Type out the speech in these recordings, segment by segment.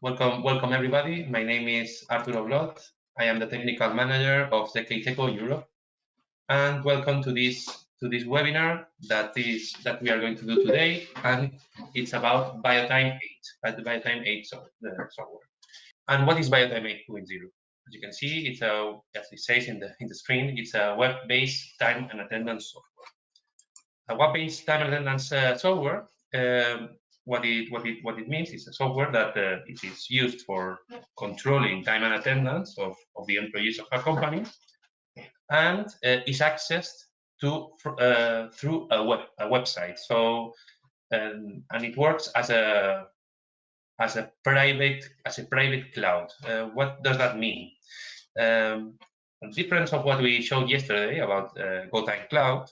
welcome everybody. My name is Arturo Blot. I am the technical manager of ZKTeco Europe, and welcome to this webinar that we are going to do today, and it's about BioTime 8, the BioTime 8 software. And what is BioTime 8.0? As you can see, it's as it says in the screen, it's a web-based time and attendance software. A web-based time and attendance software. What it means is a software that it is used for controlling time and attendance of the employees of a company, and is accessed to through a website. So and it works as a private cloud. What does that mean? The difference of what we showed yesterday about GoTime Cloud,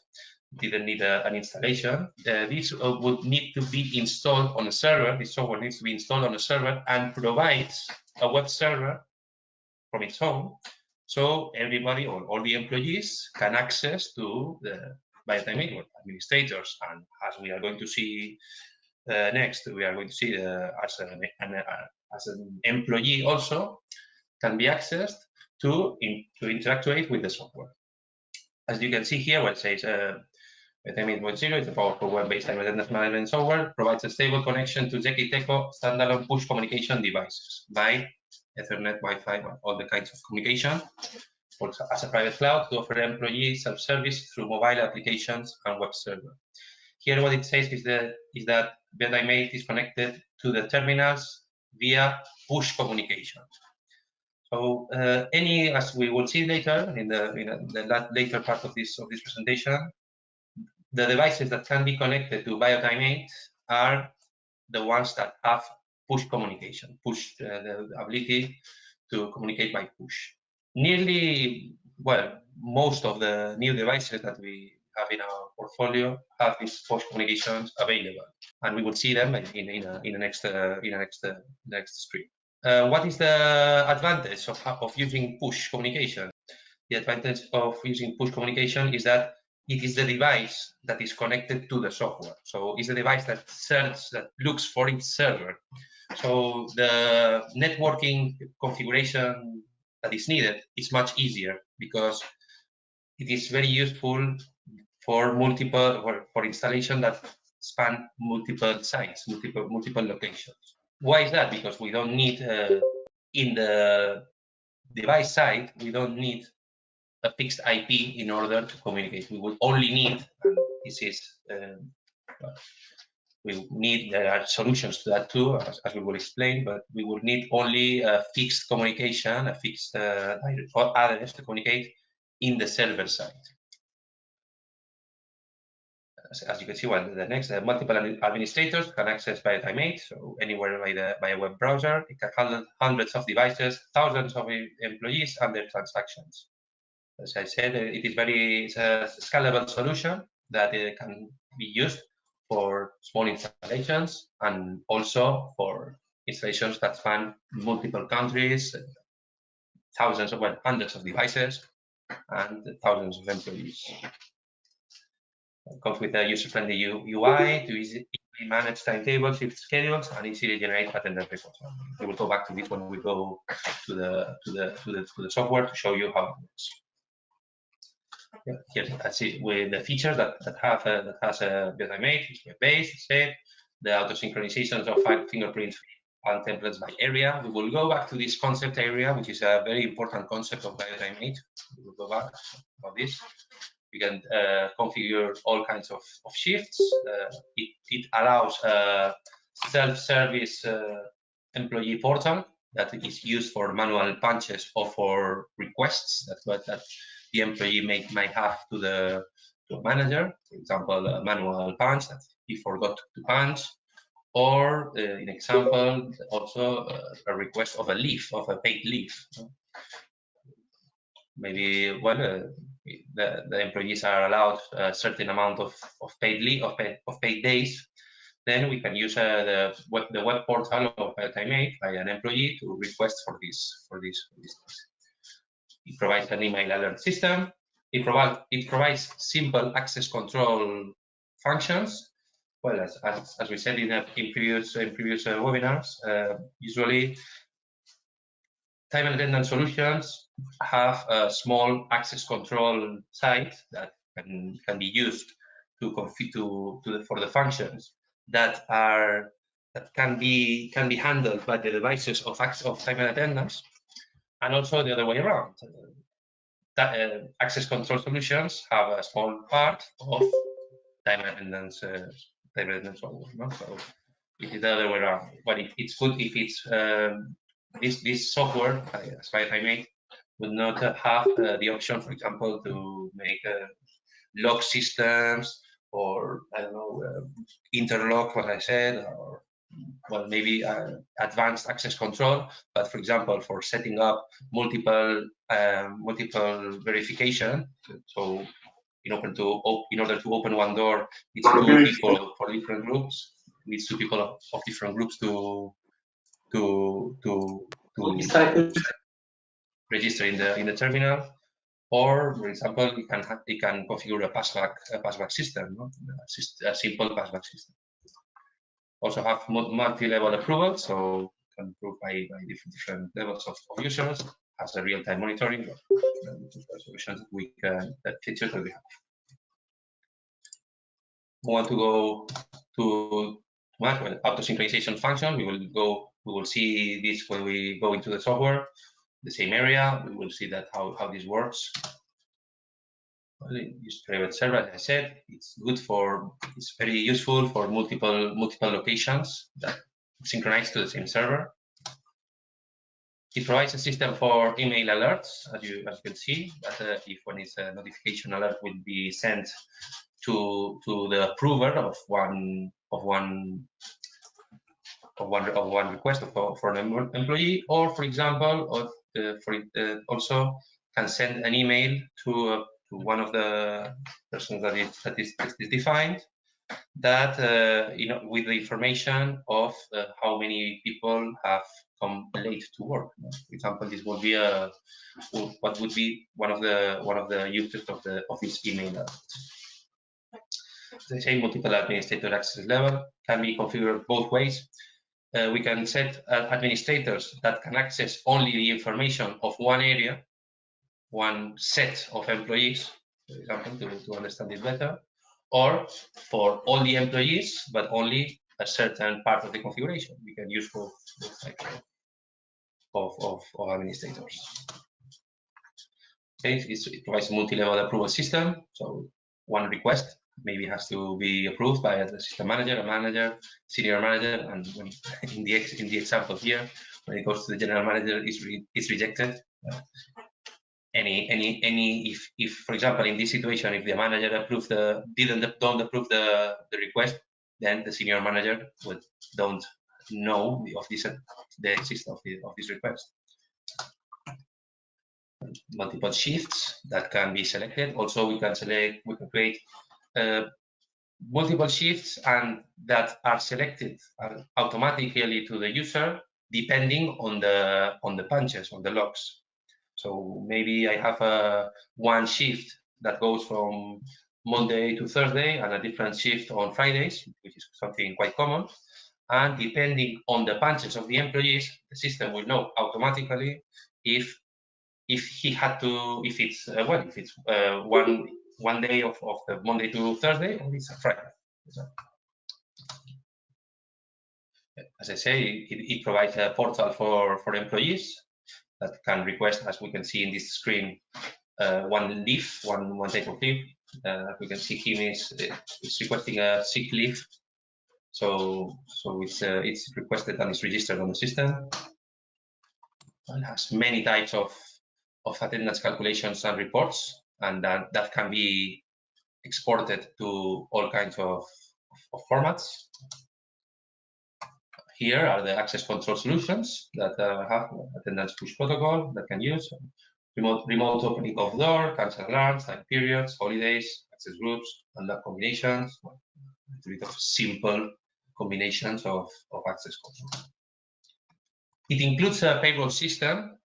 didn't need an installation. This would need to be installed on a server. This software needs to be installed on a server and provides a web server from its own, so everybody or all the employees can access to the BioTime administrators. And as we are going to see next, we are going to see as an employee also can be accessed to interact with the software. As you can see here, what it says, BioTime 8.0 is a powerful web-based time attendance management software, provides a stable connection to ZKTeco standalone push communication devices by Ethernet, Wi-Fi, all the kinds of communication, also as a private cloud to offer employee self-service through mobile applications and web server. Here, what it says is that BioTime 8 is connected to the terminals via push communication. So as we will see later in the later part of this presentation, the devices that can be connected to BioTime 8 are the ones that have push communication, the ability to communicate by push. Most of the new devices that we have in our portfolio have these push communications available, and we will see them in the next screen. What is the advantage of using push communication? The advantage of using push communication is that it is the device that is connected to the software. So it's the device that looks for its server. So the networking configuration that is needed is much easier because it is very useful for installation that span multiple sites, multiple locations. Why is that? Because we don't need in the device side, we don't need a fixed IP in order to communicate. We will only need, and this is, there are solutions to that too, as we will explain, but we will need only a fixed communication, a fixed address to communicate in the server side. As you can see, the next, multiple administrators can access BioTime 8, so anywhere by a web browser. It can handle hundreds of devices, thousands of employees, and their transactions. As I said, it's a scalable solution that can be used for small installations and also for installations that span multiple countries, hundreds of devices, and thousands of employees. It comes with a user-friendly UI to easily manage timetables, shift schedules, and easily generate attendance reports. We will go back to this when we go to the software to show you how it works. Here, let's see with the features that has a BioTime 8, it's web-based, the auto synchronizations of fingerprints and templates by area. We will go back to this concept area, which is a very important concept of BioTime 8. We will go back about this. We can configure all kinds of shifts. It allows a self-service employee portal that is used for manual punches or for requests that the employee might have to the manager. For example, a manual punch that he forgot to punch, or in example, also a request of a paid leave. Maybe the employees are allowed a certain amount of paid leave of paid days. Then we can use the web portal of BioTime 8 by an employee to request for this. It provides an email alert system. It provides simple access control functions. Well, as we said in previous webinars, usually time and attendance solutions have a small access control site that can be used to configure for the functions that can be handled by the devices of time and attendance, and also the other way around. Access control solutions have a small part of time and attendance software. No? So it is the other way around. But it's good if it's this software, as far as I make, would not have the option, for example, to make lock systems or I don't know interlock, what I said, or well maybe advanced access control. But for example, for setting up multiple verification, so in order to open one door, it's two people for different groups. Needs two people of different groups to register in the terminal. Or, for example, you can configure a passback system, no? A simple passback system. Also have multi-level approval, so can approve by different levels of users. Has a real-time monitoring solutions that features that we have. We want to go to auto synchronization function. We will see this when we go into the software, the same area. We will see that how this works. Use private server, as I said, it's very useful for multiple locations that synchronize to the same server. It provides a system for email alerts, as you can see, that if one is a notification alert will be sent to the approver of one request for an employee, or for example, also can send an email to one of the persons that is defined, that with the information of how many people have come late to work. For example, this would be what would be one of the uses of this email. As I say, multiple administrator access level can be configured both ways. We can set administrators that can access only the information of one area, one set of employees, for example, to understand it better, or for all the employees, but only a certain part of the configuration. We can use both types of administrators. Okay, it provides a multi-level approval system, so one request maybe has to be approved by the system manager, a manager, senior manager, and in the example here, when it goes to the general manager, it's rejected. If for example in this situation, if the manager don't approve the request, then the senior manager don't know of the existence of this request. Multiple shifts that can be selected. Also, we can create multiple shifts and that are selected automatically to the user depending on the punches, on the logs. So maybe I have one shift that goes from Monday to Thursday and a different shift on Fridays, which is something quite common. And depending on the punches of the employees, the system will know automatically if he had to, if it's one day of the Monday to Thursday, or it's a Friday. As I say, it provides a portal for employees that can request, as we can see in this screen, one leave, one type of leave. We can see him is requesting a sick leave, so it's requested and it's registered on the system. It has many types of attendance calculations and reports, and that can be exported to all kinds of formats. Here are the access control solutions that have attendance push protocol that can use remote opening of door, cancel alarms, time periods, holidays, access groups, unlock combinations, a little bit of simple combinations of access control. It includes a payroll system.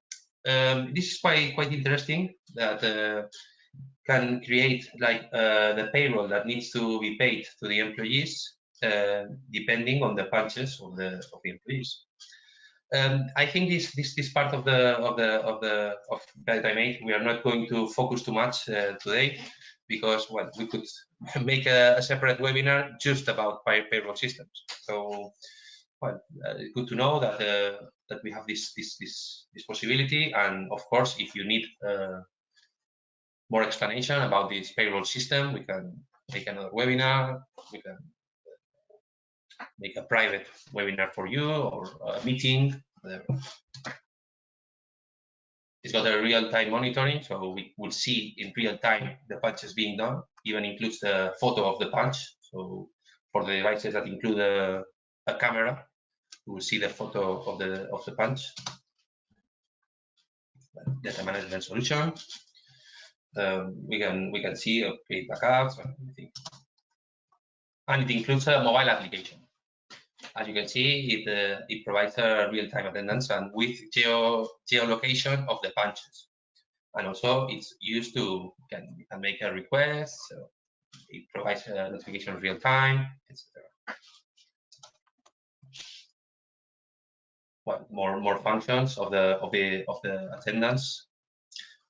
This is quite interesting, that can create like the payroll that needs to be paid to the employees depending on the punches of the employees. I think this part of BioTime 8 we are not going to focus too much today, because well, we could make a separate webinar just about payroll systems. So well, good to know that that we have this possibility, and of course, if you need more explanation about this payroll system, we can make another webinar. We can make a private webinar for you, or a meeting, whatever. It's got a real-time monitoring, so we will see in real time the punches being done. Even includes the photo of the punch. So for the devices that include a camera, we will see the photo of the punch. Data management solution. We can see create backups and everything. And it includes a mobile application. As you can see, it provides a real-time attendance and with geolocation of the punches. And also it's used to can make a request. So it provides a notification real time, etc. Well, more functions of the attendance.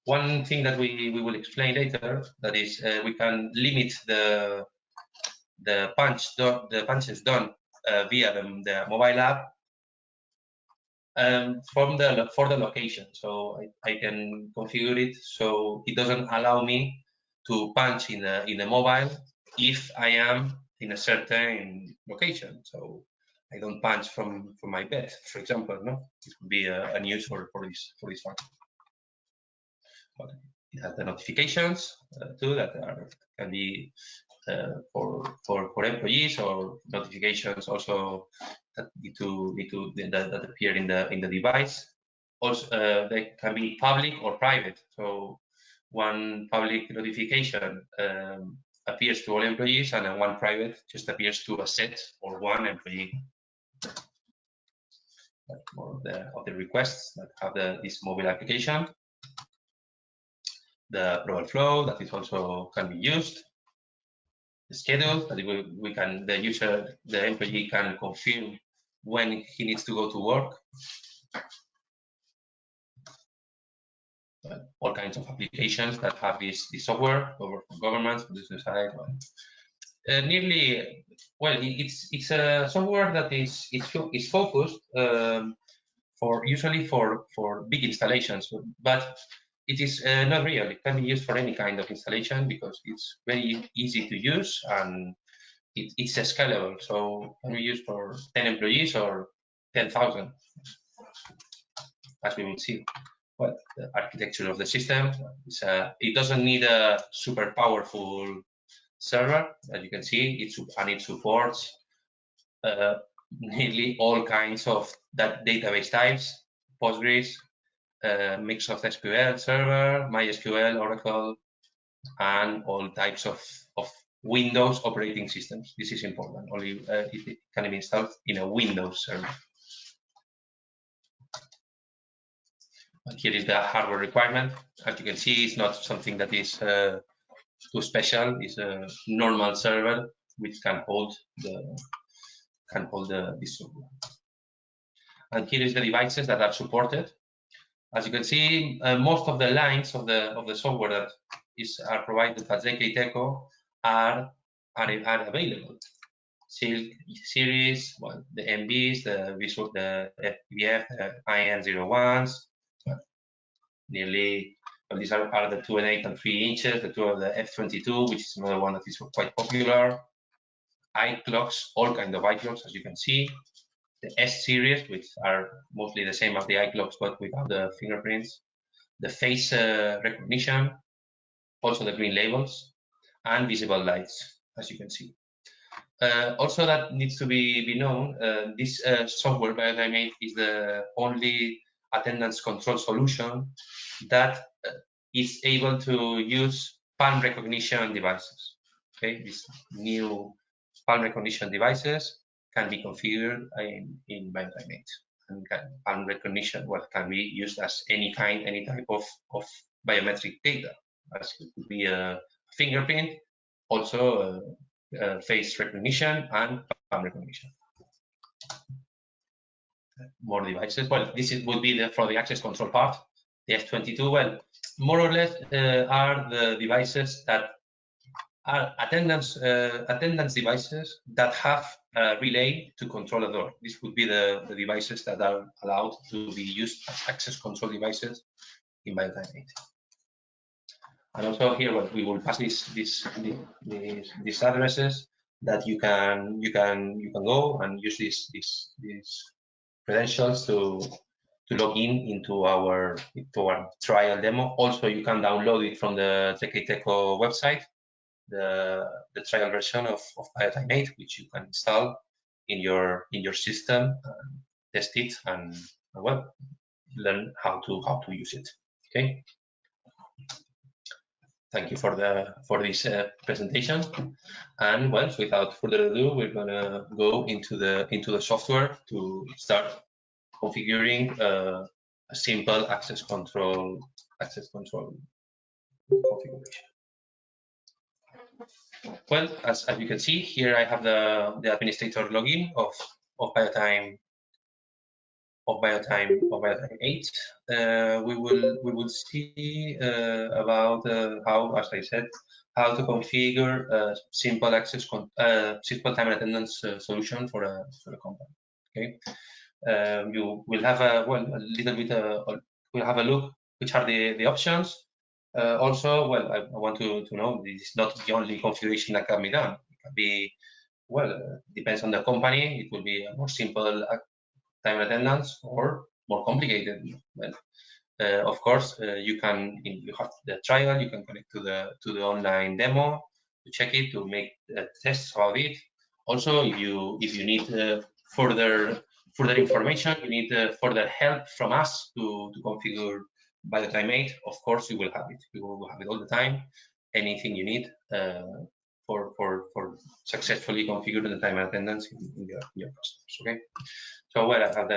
One thing that we will explain later, that is we can limit the punches done via the mobile app for the location. So I can configure it so it doesn't allow me to punch in the mobile if I am in a certain location. So I don't punch from my bed, for example. No, it would be a news for this function. Okay. It has the notifications too that can be for employees, or notifications also that that appear in the device. Also, they can be public or private. So one public notification appears to all employees, and then one private just appears to a set or one employee. More of the requests that have this mobile application. The approval flow that is also can be used. The schedule that the employee can confirm when he needs to go to work. All kinds of applications that have this software for governments, for business side. Nearly, well, it's a software that is focused usually for big installations, but it is not real. It can be used for any kind of installation because it's very easy to use, and it's scalable. So it can be used for 10 employees or 10,000, as we will see. But the architecture of the system it doesn't need a super powerful server, as you can see. It supports nearly all kinds of database types: Postgres, Microsoft SQL Server, MySQL, Oracle, and all types of Windows operating systems. This is important. Only it can be installed in a Windows server. And here is the hardware requirement. As you can see, it's not something that is too special. It's a normal server which can hold this software. And here is the devices that are supported. As you can see, most of the lines of the software that are provided by ZKTeco are available. Silk series, well, the MBs, the FBF, the IN01s, nearly. Well, these are the 2.8 and 3 inches. The two of the F22, which is another one that is quite popular. iClocks, all kinds of iClocks, as you can see. The S series, which are mostly the same as the iClocks, but without the fingerprints. The face recognition, also the green labels, and visible lights, as you can see. Also, that needs to be known, this software BioTime 8 is the only attendance control solution that is able to use palm recognition devices. Okay, these new palm recognition devices can be configured in BioTime 8. And palm recognition can be used as any type of biometric data, as it could be a fingerprint, also face recognition, and palm recognition. More devices. Well, this would be for the access control part. The S22, well, more or less are the devices that are attendance devices that have a relay to control a door. This would be the devices that are allowed to be used as access control devices in BioTime 8. And also here, well, we will pass these addresses that you can go and use these credentials to log into our trial demo. Also, you can download it from the ZKTeco website, the trial version of BioTime 8, which you can install in your system, test it, and well, learn how to use it. Okay. Thank you for this presentation. And well, without further ado, we're gonna go into the software to start configuring a simple access control configuration. Well, as you can see here, I have the administrator login of BioTime 8. We will see about how, as I said, how to configure a simple simple time and attendance solution for a company. Okay, you will have a little bit. We'll have a look which are the options. Also, well, I want to know this is not the only configuration that can be done. It can be, well, depends on the company. It will be a more simple time attendance or more complicated. Well, of course, you have the trial. You can connect to the online demo to check it, to make tests about it. Also, if you need further information, you need further help from us to configure BioTime 8. Of course, you will have it. You will have it all the time. Anything you need for successfully configuring the time and attendance in your customers. Okay. So well, I have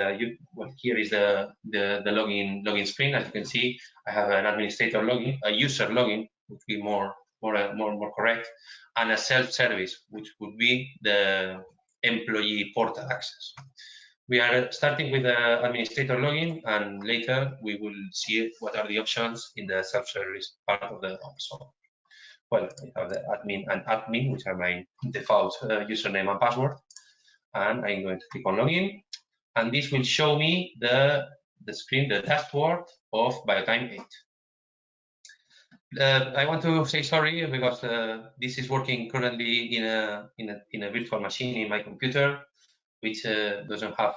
here is the login screen. As you can see, I have an administrator login, a user login, which would be more correct, and a self-service, which would be the employee portal access. We are starting with the administrator login, and later we will see what are the options in the self-service part of the software. Well, I have the admin and admin, which are my default username and password, and I'm going to click on login. And this will show me the screen, the dashboard of BioTime 8. I want to say sorry because this is working currently in a virtual machine in my computer, which doesn't have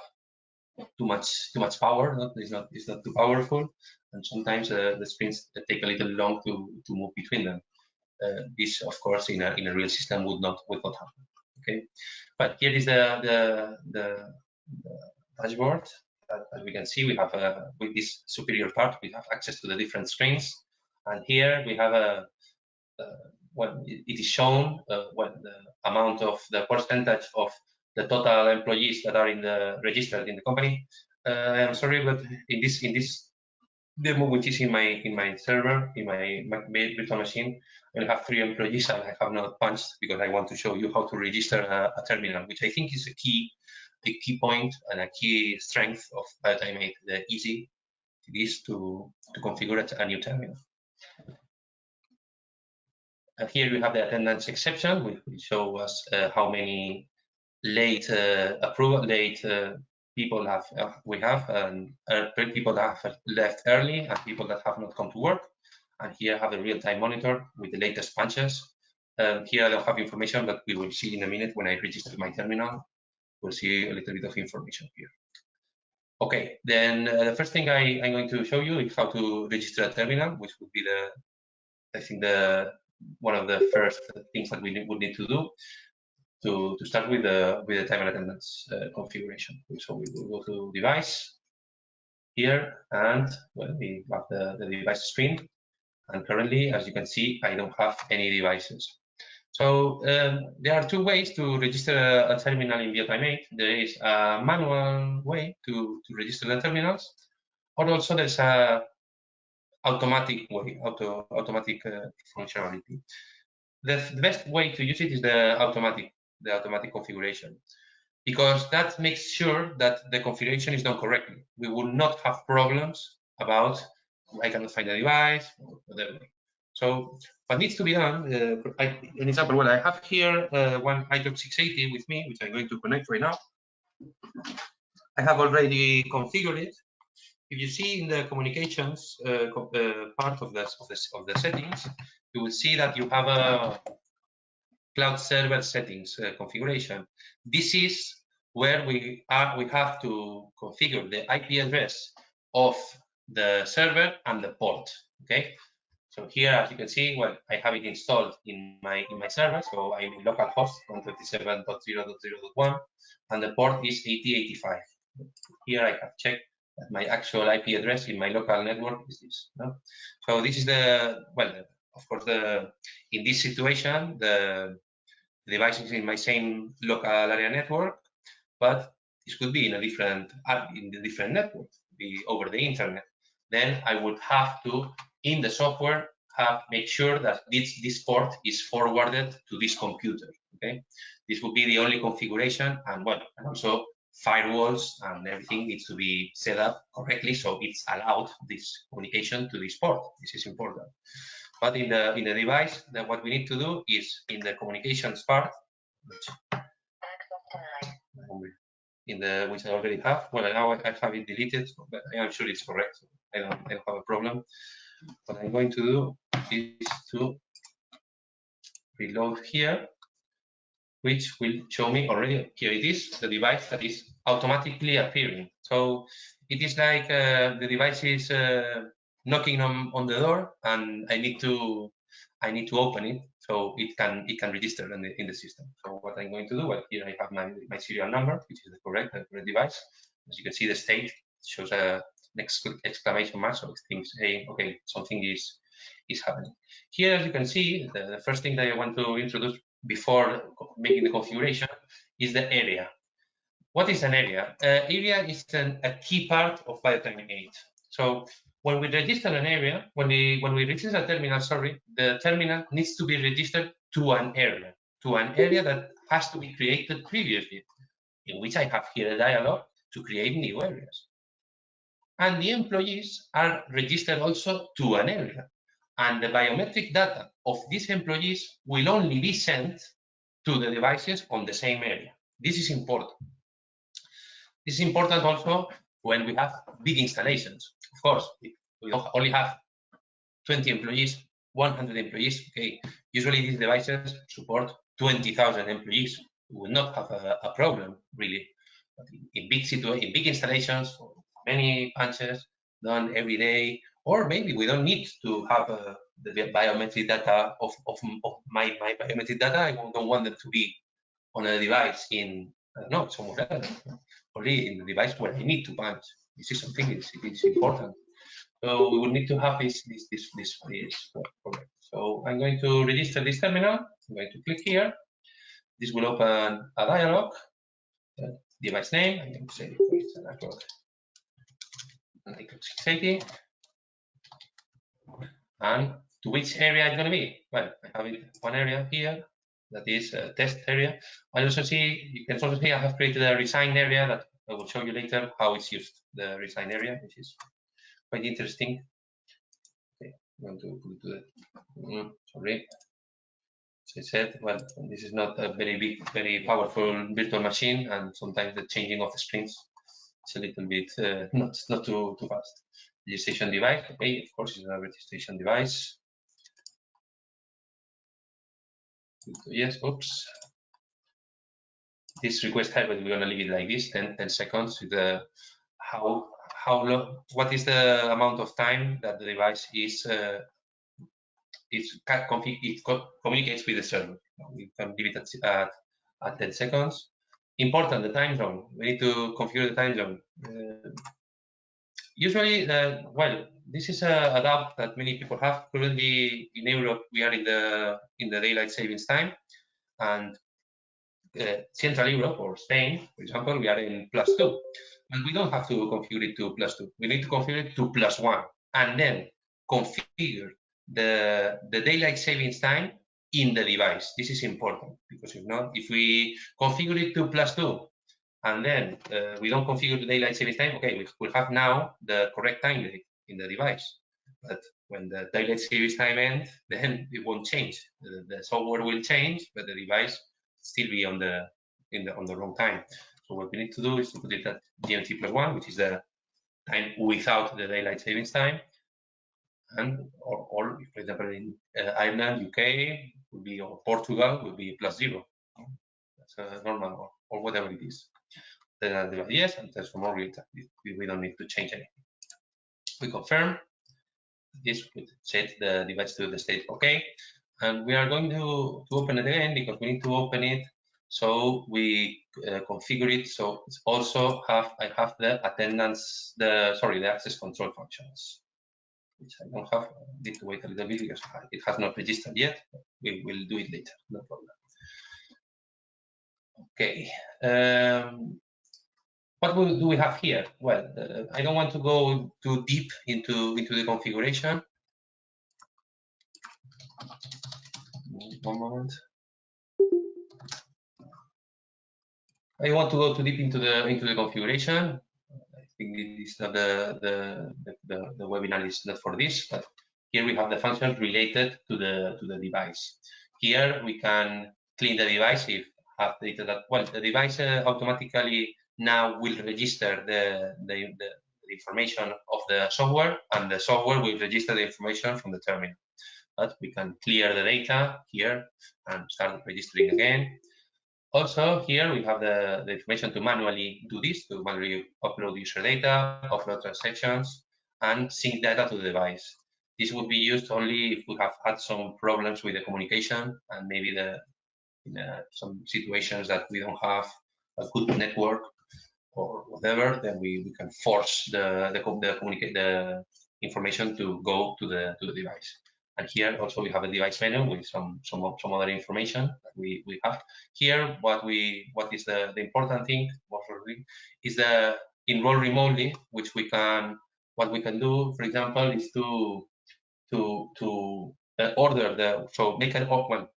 too much power. It's not too powerful, and sometimes the screens take a little long to move between them. This, of course, in a real system would not happen. Okay, but here is the dashboard. As we can see, we have with this superior part, we have access to the different screens, and here we have it is shown the amount of the percentage of the total employees that are registered in the company. I'm sorry, but in this demo, which is in my server, in my virtual machine, I have 3 employees, and I have not punched because I want to show you how to register a terminal, which I think is a key point and a key strength of BioTime 8, the easy it is to configure a new terminal. And here we have the attendance exception, which will show us how many late people we have, and people that have left early and people that have not come to work. And here I have a real-time monitor with the latest punches. Here I don't have information, but we will see in a minute when I register my terminal. We'll see a little bit of information here. Okay, then the first thing I'm going to show you is how to register a terminal, which would be one of the first things that we would need to do to start with the time and attendance configuration. So we will go to device here, and well, we have the device screen. And currently, as you can see, I don't have any devices. So there are 2 ways to register a terminal in BioTime 8. There is a manual way to register the terminals, or also there's a automatic way, automatic functionality. the best way to use it is the automatic configuration, because that makes sure that the configuration is done correctly. We will not have problems about I cannot find the device or whatever. So what needs to be done, an example, well, I have here one iDrop 680 with me, which I'm going to connect right now. I have already configured it. If you see in the communications part of the settings, you will see that you have a cloud server settings configuration. This is where we have to configure the IP address of the server and the port. Okay, so here, as you can see, well, I have it installed in my server. So I'm in localhost 127.0.0.1, and the port is 8085. Here I have checked that my actual IP address in my local network is this. No? So this is the, well, of course, in this situation, the device is in my same local area network, but this could be in a different network, be over the internet. Then I would have to, in the software, make sure that this port is forwarded to this computer. Okay, this would be the only configuration, and well, and also firewalls and everything needs to be set up correctly, so it's allowed this communication to this port. This is important. But in the device, what we need to do is in the communications part, which I already have. Well, now I have it deleted, but I'm sure it's correct. I don't have a problem. What I'm going to do is to reload here, which will show me already, here it is, the device that is automatically appearing. So it is like the device is knocking on the door, and I need to open it so it can register in the system. So what I'm going to do, well, here I have my serial number, which is the correct device. As you can see, the state shows an exclamation mark, so things say, okay, something is happening. Here, as you can see, the first thing that I want to introduce before making the configuration is the area. What is an area? Area is a key part of BioTime 8. So when we register an area, when we register a terminal, sorry, the terminal needs to be registered to an area that has to be created previously, in which I have here a dialog to create new areas. And the employees are registered also to an area. And the biometric data of these employees will only be sent to the devices on the same area. This is important. This is important also when we have big installations. Of course, if we don't only have 20 employees, 100 employees, okay, usually these devices support 20,000 employees. We will not have a problem, really. But in big installations, many punches done every day, or maybe we don't need to have the biometric data of my biometric data. I don't want them to be on a device in, I don't know, somewhere else, only in the device where I need to punch. This is something it is important. So we will need to have this correct. So I'm going to register this terminal. I'm going to click here. This will open a dialog. Device name. I'm going to say it's an iCloud 680. And to which area it's going to be? Well, I have one area here that is a test area. I also see, you can also see I have created a resign area that I will show you later how it's used, the resign area, which is quite interesting. Okay, I'm going to put it to the, sorry. As I said, well, this is not a very big, very powerful virtual machine, and sometimes the changing of the screens is a little bit not too fast. Registration device, okay, of course, it's a registration device. Yes, oops. This request type, but we're going to leave it like this, 10 seconds. With the how long, what is the amount of time that the device is it communicates with the server. We can leave it at 10 seconds. Important, the time zone. We need to configure the time zone. Usually, well, this is a doubt that many people have. Currently, in Europe, we are in the daylight savings time, and Central Europe or Spain, for example, we are in +2, and we don't have to configure it to +2. We need to configure it to +1, and then configure the daylight savings time in the device. This is important because if not, if we configure it to +2 and then we don't configure the daylight saving time, okay, we have now the correct time in the device. But when the daylight saving time ends, then it won't change. The software will change, but the device still be on the wrong time. So what we need to do is to put it at GMT+1, which is the time without the daylight savings time, and or for example in Ireland, UK would be, or Portugal would be +0. That's normal, or whatever it is. Then the yes, and there's more real time. We don't need to change anything. We confirm this would set the device to the state OK, and we are going to open it again because we need to open it so we configure it so it's also I have the attendance, the access control functions, which I don't have. I need to wait a little bit because it has not registered yet. We will do it later, no problem. Okay. What do we have here? Well, I don't want to go too deep into the configuration. One moment. I want to go too deep into the configuration. I think this is not the webinar is not for this, but here we have the functions related to the device. Here we can clean the device if have data that, well, the device automatically now will register the information of the software, and the software will register the information from the terminal. But we can clear the data here and start registering again. Also, here we have the information to manually do this, to manually upload user data, upload transactions, and sync data to the device. This would be used only if we have had some problems with the communication, and maybe some situations that we don't have a good network or whatever, then we can force the information to go to the device. And here also we have a device menu with some other information that we have. Here, what is the important thing is the enroll remotely, which what we can do, for example, is to order make an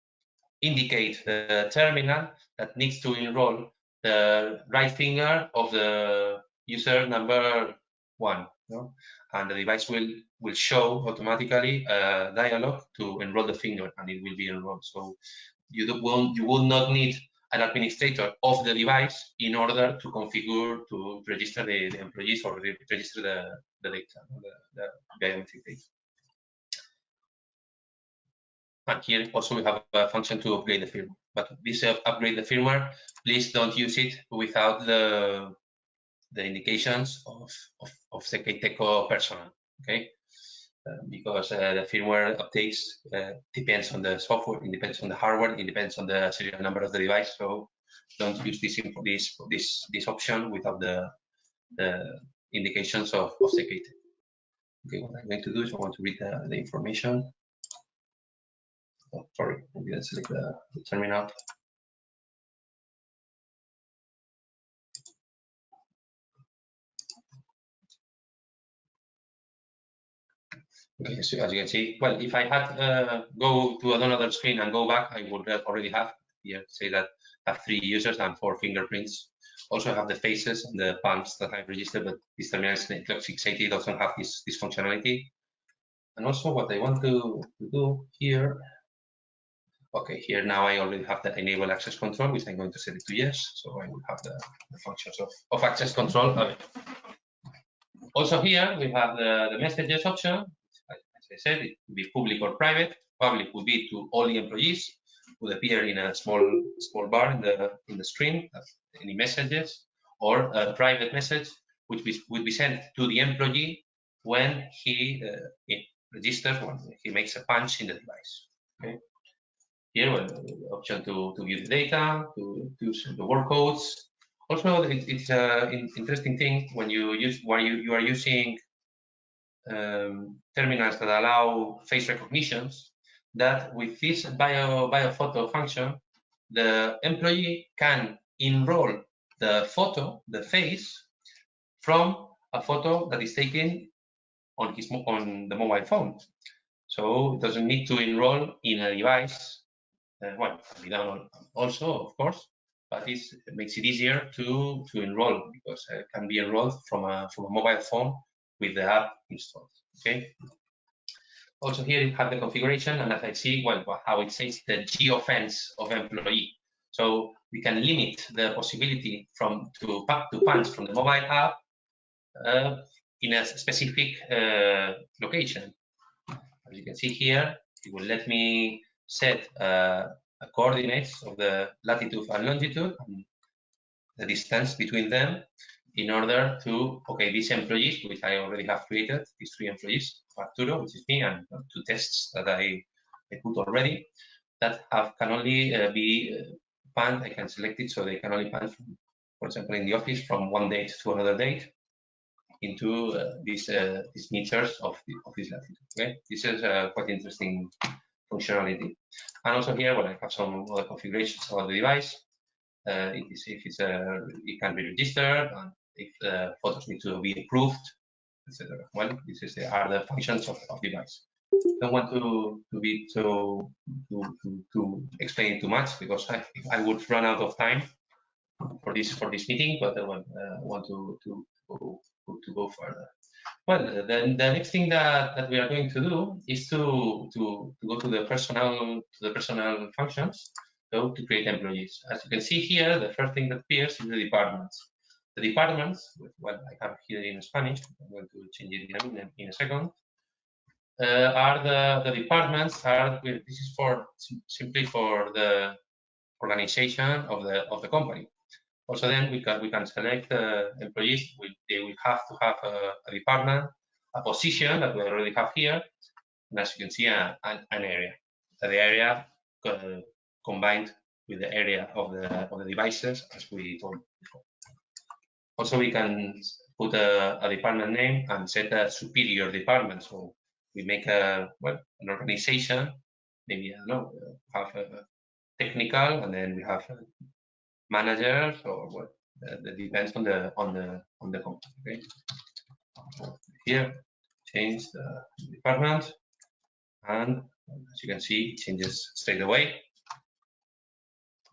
indicate the terminal that needs to enroll the right finger of the user number 1, no? And the device will show automatically a dialog to enroll the finger, and it will be enrolled. So you will not need an administrator of the device in order to configure, to register the employees or register the data, the biometric data. And here also we have a function to upgrade the firmware. But this upgrade the firmware, please don't use it without the indications of ZKTeco personnel, okay? Because the firmware updates depends on the software, it depends on the hardware, it depends on the serial number of the device. So don't use this option without the indications of ZKTeco. Okay, what I'm going to do is I want to read the information. Oh, sorry, I didn't select the terminal. Okay, so as you can see, well, if I had go to another screen and go back, I would already have here say that I have 3 users and 4 fingerprints. Also have the faces and the palms that I've registered, but this terminal is clock 680 doesn't have this functionality. And also what I want to do here, okay, here now I already have the enable access control, which I'm going to set it to yes, so I will have the functions of access control. Also here we have the messages option. As I said, it could be public or private. Public would be to all the employees, would appear in a small bar in the screen, any messages, or a private message which would be sent to the employee when he registers, when he makes a punch in the device. Okay. Here, the option to view the data, to use the work codes. Also, it's an interesting thing when you are using terminals that allow face recognitions, that with this biophoto function, the employee can enroll the photo, the face, from a photo that is taken on the mobile phone. So it doesn't need to enroll in a device well, can be done also, of course, but it makes it easier to enroll because it can be enrolled from a mobile phone with the app installed. Okay. Also here you have the configuration, and as I see, well, how it says the geofence of employee. So we can limit the possibility to punch from the mobile app in a specific location. As you can see here, it will let me set coordinates of the latitude and longitude and the distance between them in order to, okay, these employees, which I already have created, these 3 employees, Arturo, which is me, and 2 tests that I put already, that can only be punched. I can select it so they can only punch, for example, in the office from one date to another date into these meters of this latitude. Okay, this is quite interesting functionality. And also here, well, I have some other configurations about the device. It can be registered, and if photos need to be approved, etc. Well, are the functions of device. Don't want to explain too much because I would run out of time for this meeting, but I want to go further. Well, then the next thing that we are going to do is to go to the personal functions, so to create employees. As you can see here, the first thing that appears is the departments. The departments, well, I have here in Spanish. I'm going to change it in a second. Are the departments are this is simply for the organization of the company. Also, then we can select employees. They will have to have a department, a position that we already have here, and as you can see, an area. The area combined with the area of the devices, as we told before. Also, we can put a department name and set a superior department. So we make an organization. Maybe I don't know, have a technical, and then we have managers, or what. That depends on the company. Okay. Here, change the department, and as you can see, it changes straight away.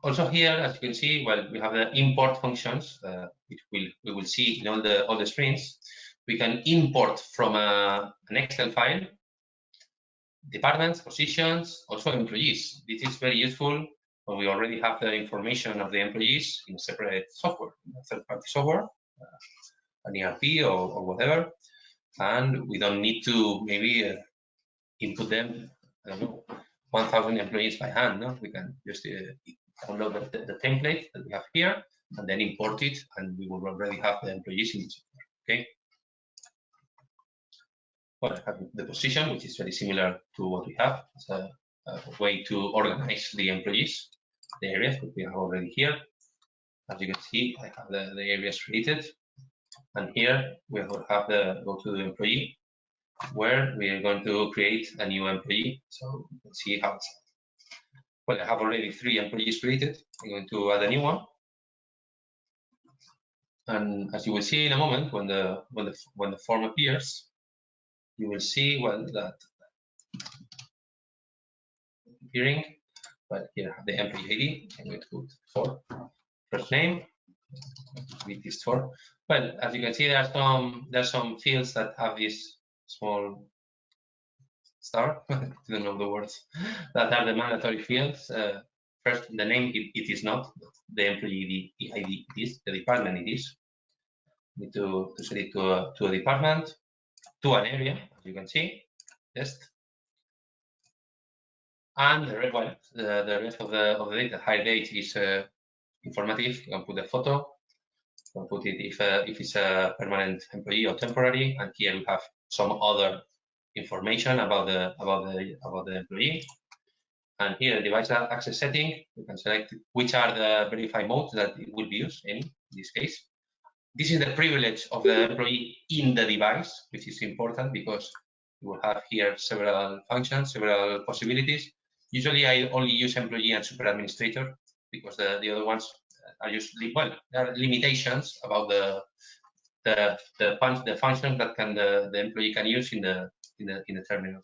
Also here, as you can see, well, we have the import functions, which we will see in all the screens. We can import from an Excel file departments, positions, also employees. This is very useful when we already have the information of the employees in a separate software, a third-party software, an ERP or whatever, and we don't need to maybe input them, I don't know, 1,000 employees by hand. No, we can just download the template that we have here and then import it, and we will already have the employees in the software. Okay. Well, I have the position, which is very similar to what we have. It's a way to organize the employees, the areas that we have already here. As you can see, I have the areas created. And here we will have go to the employee, where we are going to create a new employee. So you can see how it's. Well, I have already 3 employees created. I'm going to add a new one. And as you will see in a moment, when the form appears, you will see, well, that appearing. But here I have the employee ID. I'm going to put 4. First name, with this 4. Well, as you can see, there's some fields that have this small star. I don't know the words. That are the mandatory fields. First, the name it is not. The employee ID it is. The department it is. Need to set it to a department, to an area, as you can see. Test. And the rest of the data. High date is informative. You can put a photo. You can put it if it's a permanent employee or temporary. And here we have some other information about the employee. And here, device access setting, we can select which are the verified modes that it will be used, in this case. This is the privilege of the employee in the device, which is important because we will have here several functions, several possibilities. Usually, I only use employee and super administrator because the other ones are usually, well, there are limitations about the functions that the employee can use in the terminal.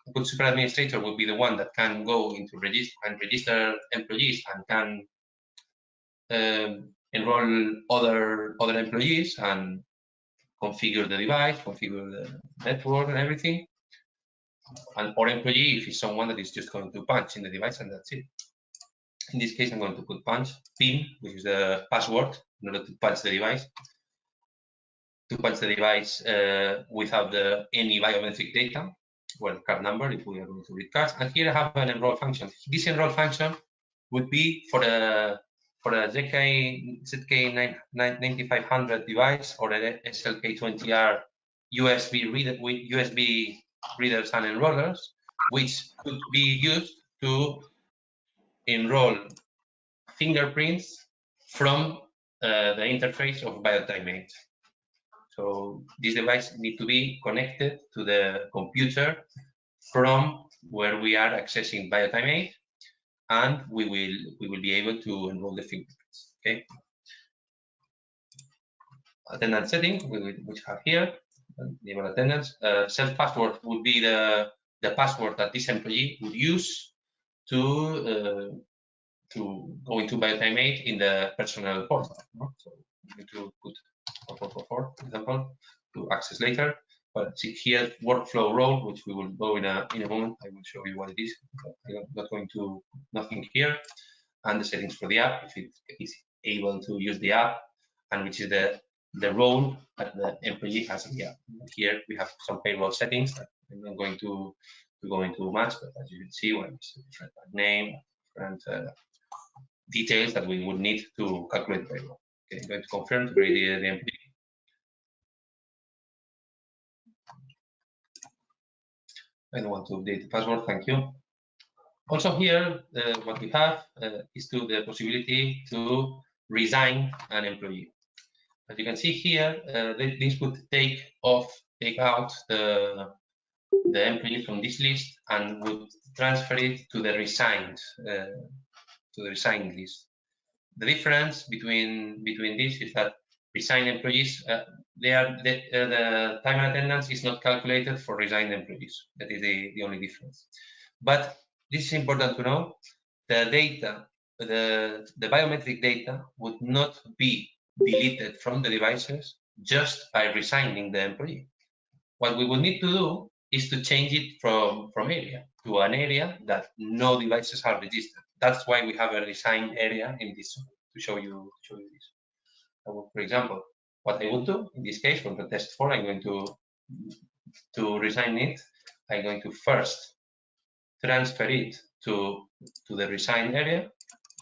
A good super administrator will be the one that can go into register employees and can enroll other employees and configure the device, configure the network and everything. And our employee, if it's someone that is just going to punch in the device and that's it. In this case, I'm going to put PIN, which is the password, in order to punch the device. To punch the device without any biometric data, well, card number, if we are going to read cards. And here I have an enroll function. This enroll function would be for a ZK9500 device or a SLK20R USB reader with USB readers and enrollers, which could be used to enroll fingerprints from the interface of BioTime 8. So this device needs to be connected to the computer from where we are accessing BioTime 8, and we will be able to enroll the fingerprints. Okay. Attendance setting, which have here, enable attendance. Self password would be the password that this employee would use to go into BioTime 8 in the personal portal. So we need to put 4444, for example, to access later. But see here, workflow role, which we will go in a moment. I will show you what it is. I'm not going to nothing here. And the settings for the app, if it is able to use the app, and which is the role that the employee has in the app. Here we have some payroll settings that I'm not going to go into much, but as you can see, well, it's a different name, different details that we would need to calculate payroll. Okay, I'm going to confirm to create the employee. I don't want to update the password, thank you. Also here, what we have is the possibility to resign an employee. As you can see here, this would take out the employee from this list and would transfer it to the resigned list. The difference between this is that resigned employees, the time and attendance is not calculated for resigned employees. That is the only difference. But this is important to know. The data, the biometric data would not be deleted from the devices just by resigning the employee. What we will need to do is to change it from area to an area that no devices are registered. That's why we have a resign area in this to show you this. For example, what I will do in this case from the test 4, I'm going to resign it. I'm going to first transfer it to the resign area.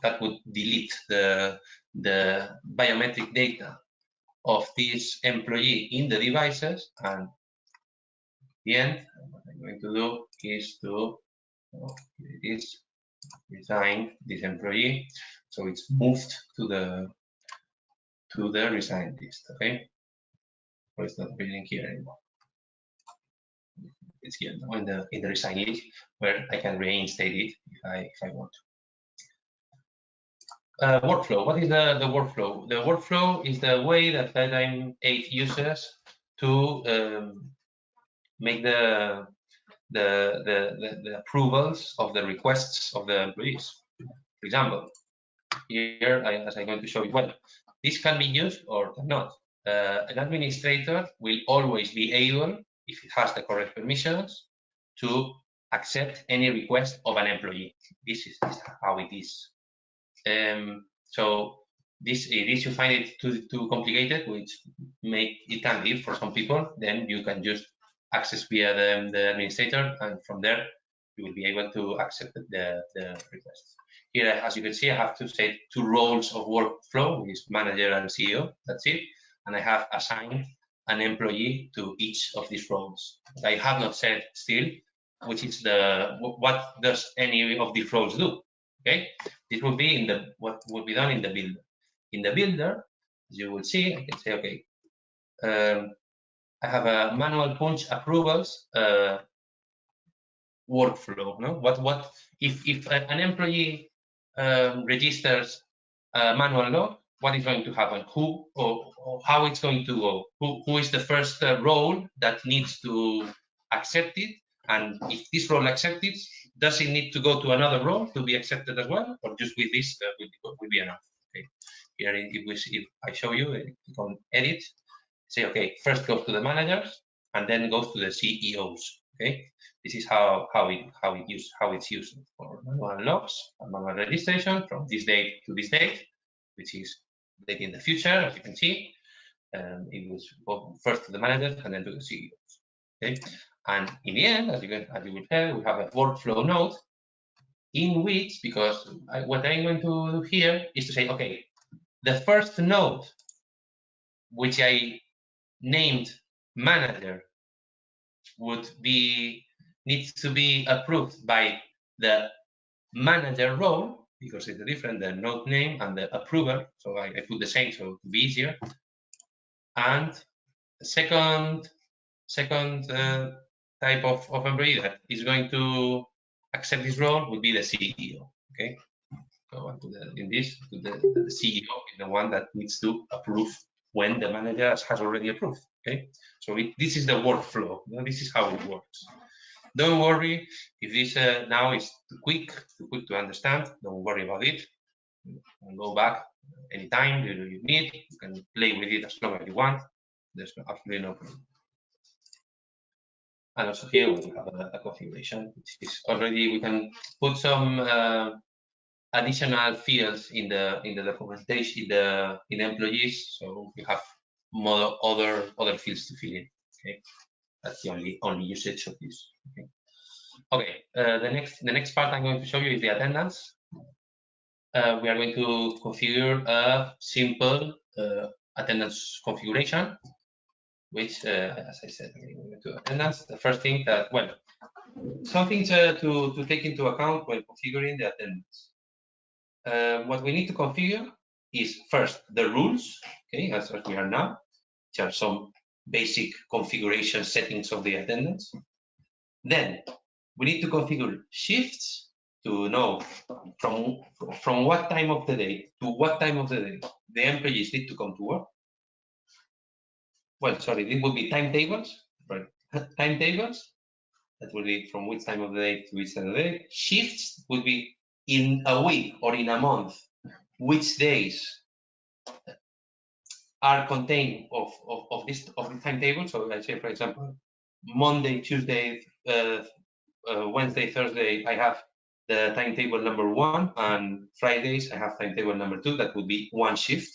That would delete the biometric data of this employee in the devices, and at the end, what I'm going to do is to resign this employee, so it's moved to the resign list. Okay, so it's not appearing here anymore. It's here now in the resign list, where I can reinstate it if I want to. Workflow. What is the workflow? The workflow is the way that BioTime 8 uses to make the approvals of the requests of the employees. For example, here, as I'm going to show you, well, this can be used or not. An administrator will always be able, if it has the correct permissions, to accept any request of an employee. This is how it is. So if you find it too complicated, which it can be for some people, then you can just access via the administrator, and from there you will be able to accept the requests. Here, as you can see, I have to set 2 roles of workflow, which is manager and CEO. That's it, and I have assigned an employee to each of these roles. I have not said still which is what does any of these roles do. Okay, this will be what will be done in the builder. In the builder, as you will see, I can say, okay, I have a manual punch approvals workflow. No, what if an employee registers a manual log, what is going to happen? Who or how it's going to go? Who is the first role that needs to accept it, And if this role accepts it, does it need to go to another role to be accepted as well, or just with this will be enough? Okay. Here, if I show you, click on edit, say okay, first goes to the managers and then goes to the CEOs. Okay, this is how it's used for manual logs and manual registration from this date to this date, which is date in the future, as you can see. It was first to the managers and then to the CEOs. Okay, and in the end, as you will hear, we have a workflow node in which, because what I'm going to do here is to say, okay, the first node, which I named manager, needs to be approved by the manager role, because it's different, the node name and the approver. So I put the same so to be easier. And the second type of employee that is going to accept this role would be the CEO. Okay, so the CEO is the one that needs to approve when the manager has already approved. Okay, so this is the workflow. This is how it works. Don't worry if this now is too quick to understand. Don't worry about it. You can go back anytime you need. You can play with it as long as you want. There's absolutely no problem. And also here we have a configuration, which is already, we can put some additional fields in the documentation in the employees, so we have more other fields to fill in. Okay, that's the only usage of this. Okay. Okay, the next part I'm going to show you is the attendance. We are going to configure a simple attendance configuration, which, as I said, we go to attendance. The first thing that, well, some things to take into account when configuring the attendance. What we need to configure is first the rules, okay, as we are now, which are some basic configuration settings of the attendance. Then we need to configure shifts to know from what time of the day to what time of the day the employees need to come to work. Well, sorry, this will be timetables, right? Timetables, that will be from which time of the day to which time of the day. Shifts would be in a week or in a month, which days are contained of this timetable. So let's say, for example, Monday, Tuesday, Wednesday, Thursday, I have the timetable number 1, and Fridays I have timetable number 2. That would be one shift.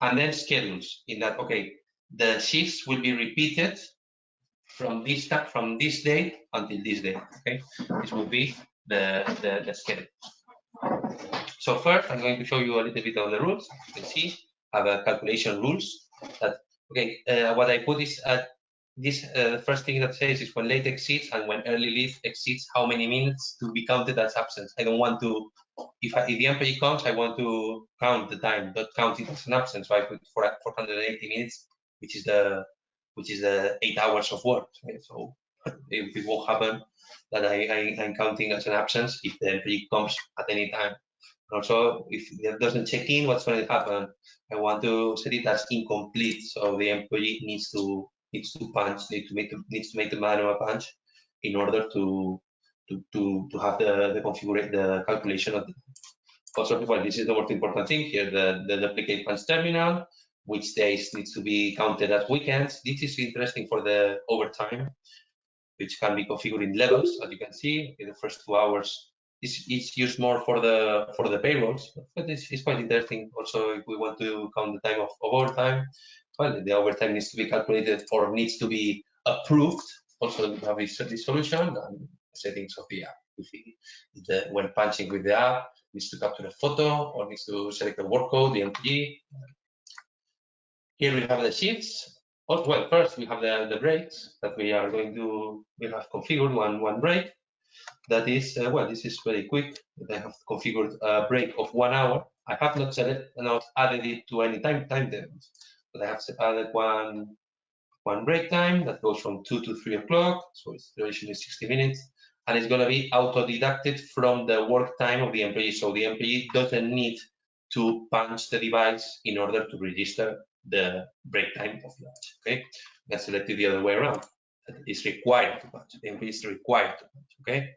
And then schedules in that, okay, the shifts will be repeated from this date until this date. Okay, this will be the schedule. So first, I'm going to show you a little bit of the rules. As you can see, I have a calculation rules. That okay, what I put is the first thing that says is when late exceeds and when early leave exceeds how many minutes to be counted as absence. I don't want to, if the employee comes, I want to count the time, not count it as an absence. So I put 480 minutes, which is the 8 hours of work. Right? So it won't happen that I'm counting as an absence if the employee comes at any time. Also, if it doesn't check in, what's going to happen? I want to set it as incomplete, so the employee needs to punch, needs to make the manual punch in order to have the calculation of the. Also, well, this is the most important thing here: the duplicate punch terminal, which days needs to be counted as weekends. This is interesting for the overtime, which can be configured in levels, as you can see. In the first 2 hours, it's used more for the payrolls, but it's quite interesting. Also, if we want to count the time of overtime, well, the overtime needs to be calculated or needs to be approved. Also, we have this solution and settings of the app. When punching with the app, needs to capture a photo or needs to select the work code, the employee. Here we have the shifts. Well, first we have the breaks that we have configured one break. That is, well, this is very quick. I have configured a break of 1 hour. I have not added it to any timetables, but I have added one break time that goes from 2 to 3 o'clock. So its duration is 60 minutes, and it's going to be auto-deducted from the work time of the employee. So the employee doesn't need to punch the device in order to register the break time of lunch. Okay, let's select it the other way around. that is required to punch. The employee is required to punch, okay?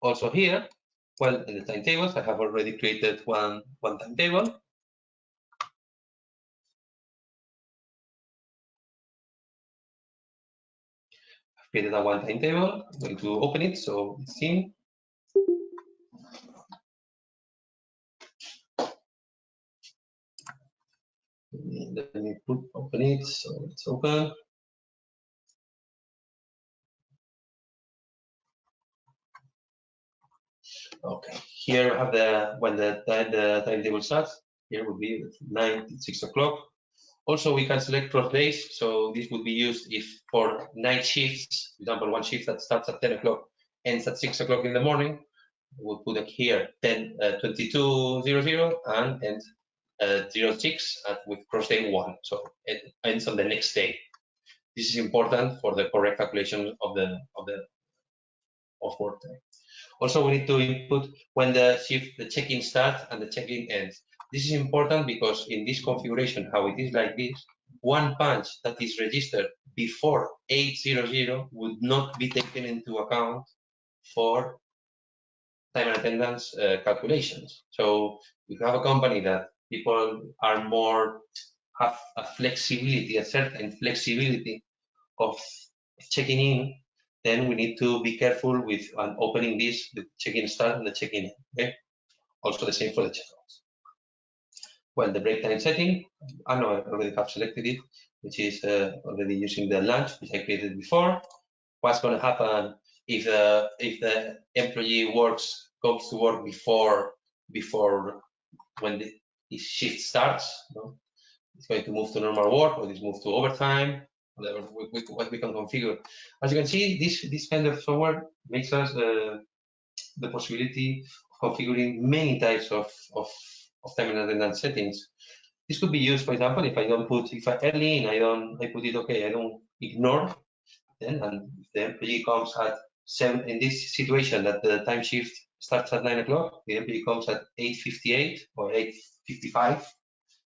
Also here, well, in the timetables, I have already created one timetable. I've created a one timetable. I'm going to open it so it's seen. Let me open it, so it's open. Okay, here I have when the timetable starts. Here will be 6 o'clock. Also, we can select cross days, so this would be used if for night shifts, for example, one shift that starts at 10 o'clock ends at 6 o'clock in the morning. We'll put it here 22:00 and ends 06 with cross day 1, so it ends on the next day. This is important for the correct calculation of work time. Also, we need to input when the check-in starts and the check-in ends. This is important because in this configuration, how it is like this, one punch that is registered before 8:00 would not be taken into account for time and attendance calculations. So if you have a company that people are have a flexibility, a certain flexibility of checking in, then we need to be careful with opening this, the check-in start and the check-in. Okay. Also the same for the checkouts. Well, the break time setting, I know I already have selected it, which is already using the lunch, which I created before. What's going to happen if the employee goes to work before when his shift starts? You know? It's going to move to normal work, or it's move to overtime, whatever what we can configure. As you can see, this kind of software makes us the possibility of configuring many types of time and attendance settings. This could be used, for example, if I early in, I put it okay, I don't ignore, then, and if the employee comes at 7, in this situation that the time shift starts at 9 o'clock, the employee comes at 8:58 or 8:55,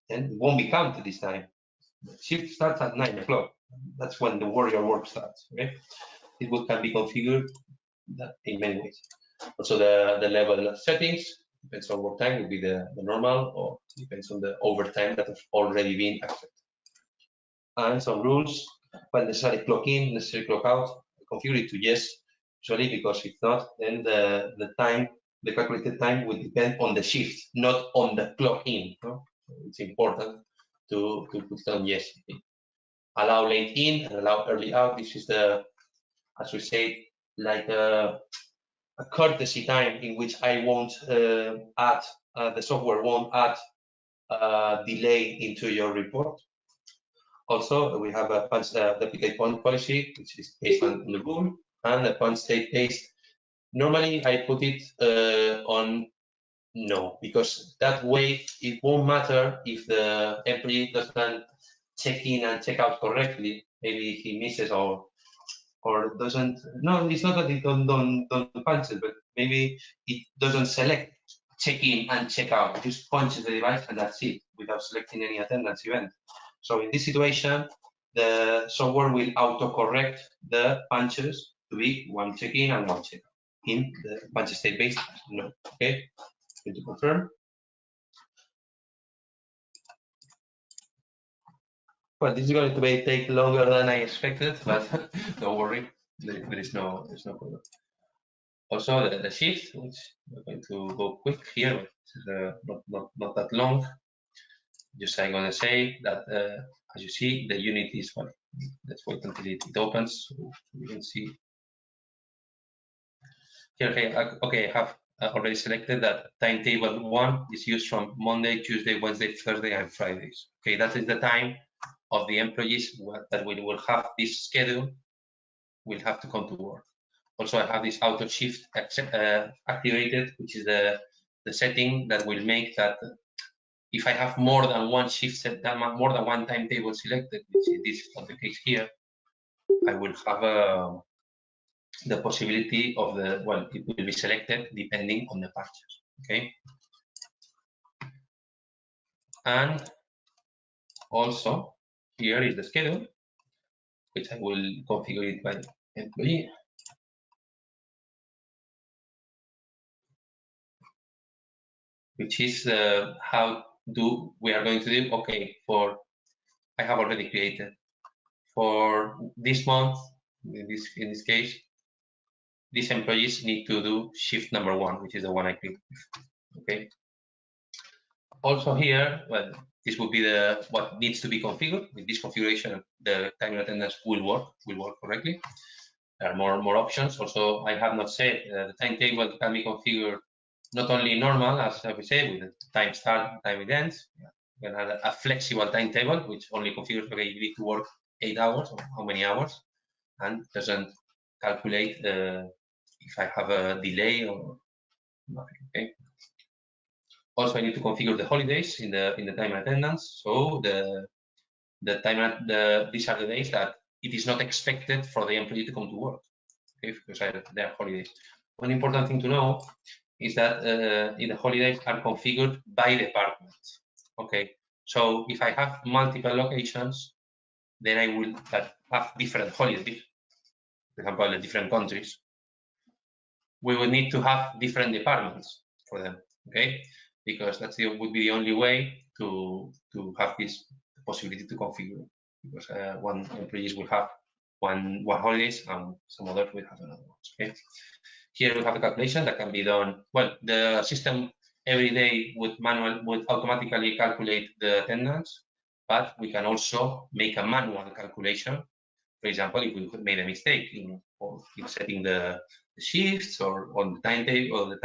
then it won't be counted this time. The shift starts at 9 o'clock. That's when the warrior work starts. Okay? It can be configured in many ways. Also, the level of settings depends on work time, will be the normal, or depends on the overtime that have already been accepted. And some rules, when necessary clock in, necessary clock out, configure it to yes, usually, because if not, then the calculated time will depend on the shift, not on the clock in. No? So it's important to put it on yes. Allow late in and allow early out. This is as we say, like a courtesy time in which I won't add, the software won't add delay into your report. Also, we have a punch duplicate point policy, which is based on the rule, and a punch state based. Normally, I put it on no, because that way it won't matter if the employee doesn't check in and check out correctly. Maybe he misses or doesn't. No, it's not that it don't punch it, but maybe it doesn't select check in and check out. It just punches the device and that's it, without selecting any attendance event. So in this situation, the software will autocorrect the punches to be one check in and one check out in the punch state based. No, okay. Going to confirm. Well, this is going to take longer than I expected, but don't worry, there's no problem. Also, the shift, which we're going to go quick here, but not that long. Just I'm going to say that, as you see, the unit is well. Let's wait until it opens so we can see. Here, okay, I have already selected that timetable 1 is used from Monday, Tuesday, Wednesday, Thursday, and Fridays. Okay, that is the time of the employees that we will have this schedule, will have to come to work. Also, I have this auto shift activated, which is the setting that will make that if I have more than one shift set, more than one timetable selected, which this is not the case here, I will have the possibility of it will be selected depending on the patches. Okay. And Also, here is the schedule, which I will configure it by employee. Which is how we are going to do. Okay, I have already created for this month. In this case, these employees need to do shift number 1, which is the one I clicked. Okay. Also here, well, this would be what needs to be configured. With this configuration, the time and attendance will work correctly. There are more options. Also, I have not said the timetable can be configured not only normal, as we say, with the time start, time it ends. You can have a flexible timetable, which only configures, okay, you need to work 8 hours or how many hours, and doesn't calculate if I have a delay or nothing. Okay. Also, I need to configure the holidays in the time and attendance. So these are the days that it is not expected for the employee to come to work. Okay, because they are holidays. One important thing to know is that the holidays are configured by department. Okay, so if I have multiple locations, then I will have different holidays. For example, in different countries, we will need to have different departments for them. Okay, because would be the only way to have this possibility to configure. Because one employees will have one holidays and some others will have another ones. Okay. Here we have a calculation that can be done. Well, the system every day would automatically calculate the attendance, but we can also make a manual calculation. For example, if we made a mistake in setting the shifts or on the timetable or the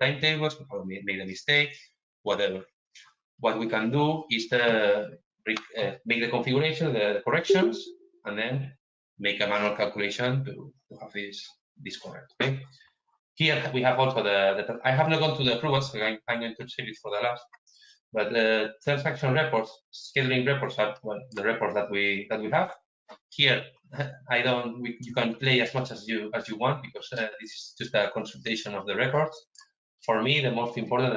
timetables, we made a mistake, whatever. What we can do is make the configuration, the corrections, and then make a manual calculation to have this correct. Okay. Here we have also I have not gone to the approvals, so I'm going to save it for the last. But the transaction reports, scheduling reports are the reports that we have. Here, you can play as much as you want because this is just a consultation of the records. For me, the most important,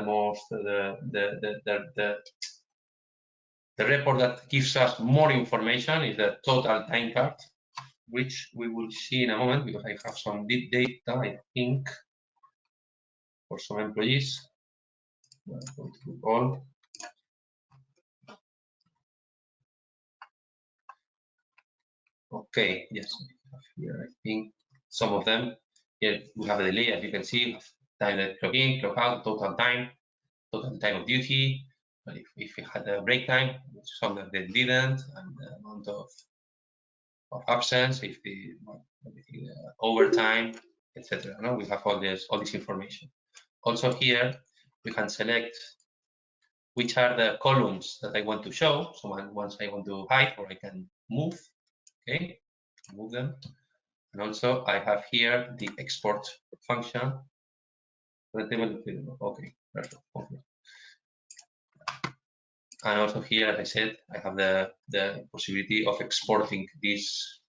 the report that gives us more information is the total time card, which we will see in a moment because I have some data, I think, for some employees. All. Okay, yes, here I think some of them. Here we have a delay, as you can see, time that clock in, clock out, total time of duty. But if we had a break time, some of them didn't, and the amount of absence, if the overtime, etc. No, we have all this information. Also here we can select which are the columns that I want to show. So once I want to hide or I can move, okay, move them. And also I have here the export function. Okay, perfect. Okay. And also here, as I said, I have the possibility of exporting this.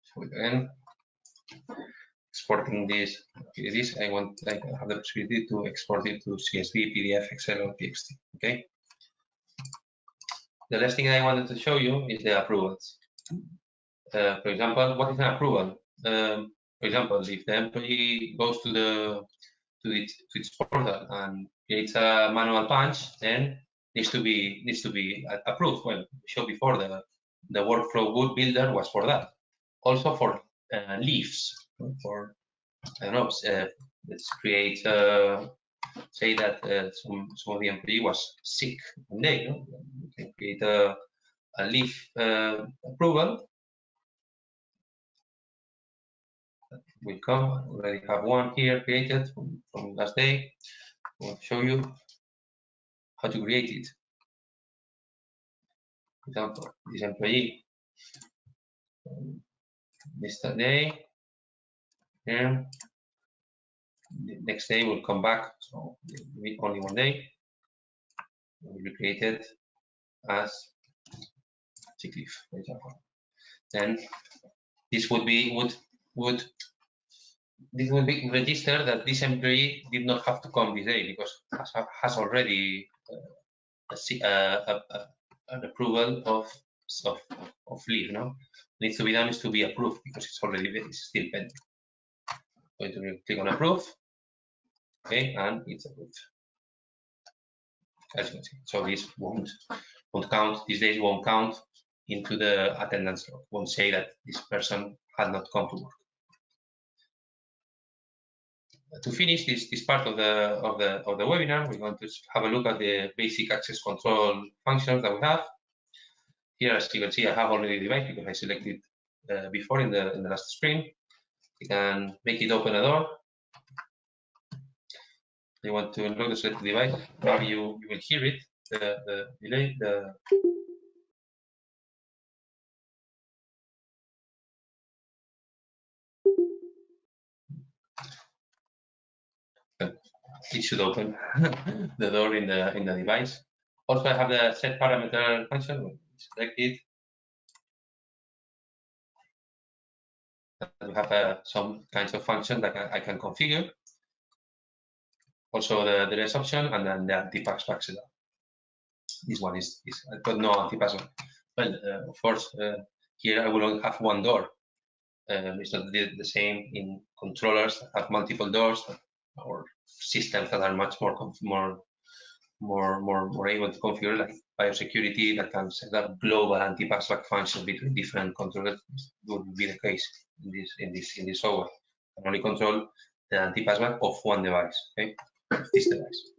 So again, exporting this. I have the possibility to export it to CSV, PDF, Excel, or TXT. Okay. The last thing I wanted to show you is the approvals. For example, what is an approval? For example, if the employee goes to its portal and creates a manual punch, then needs to be approved. Well, we showed before the workflow builder was for that. Also for leaves. For I don't know. Let's create. Say that some of the employee was sick one day. No? We can create a leave approval. Will come. I already have one here created from last day. I'll show you how to create it. For example, this employee this day, and the next day will come back. So only one day. It will be created as sick leave, for example. Then this would be registered that this employee did not have to come this day because has already an approval of leave. No, needs to be done is to be approved because it's already it's still pending. Going to click on approve, okay, and it's approved. As you can see, so this won't count. These days won't count into the attendance log. Won't say that this person had not come to work. To finish this part of the webinar, we're going to have a look at the basic access control functions that we have. Here, as you can see, I have already the device because I selected before in the last screen. You can make it open a door. You want to unlock the selected device. Now you will hear it. The delay. It should open the door in the device. Also, I have the set parameter function. Select it. We have some kinds of functions that I can configure. Also, the rest option, and then the anti-password. This one is but no anti-password. Well, of course, here I will only have one door. It's not the same in controllers that have multiple doors, or systems that are much more able to configure, like biosecurity, that can set up global anti-password functions between different controllers. This would be the case in this software. I can only control the anti-password of one device, okay, of this device.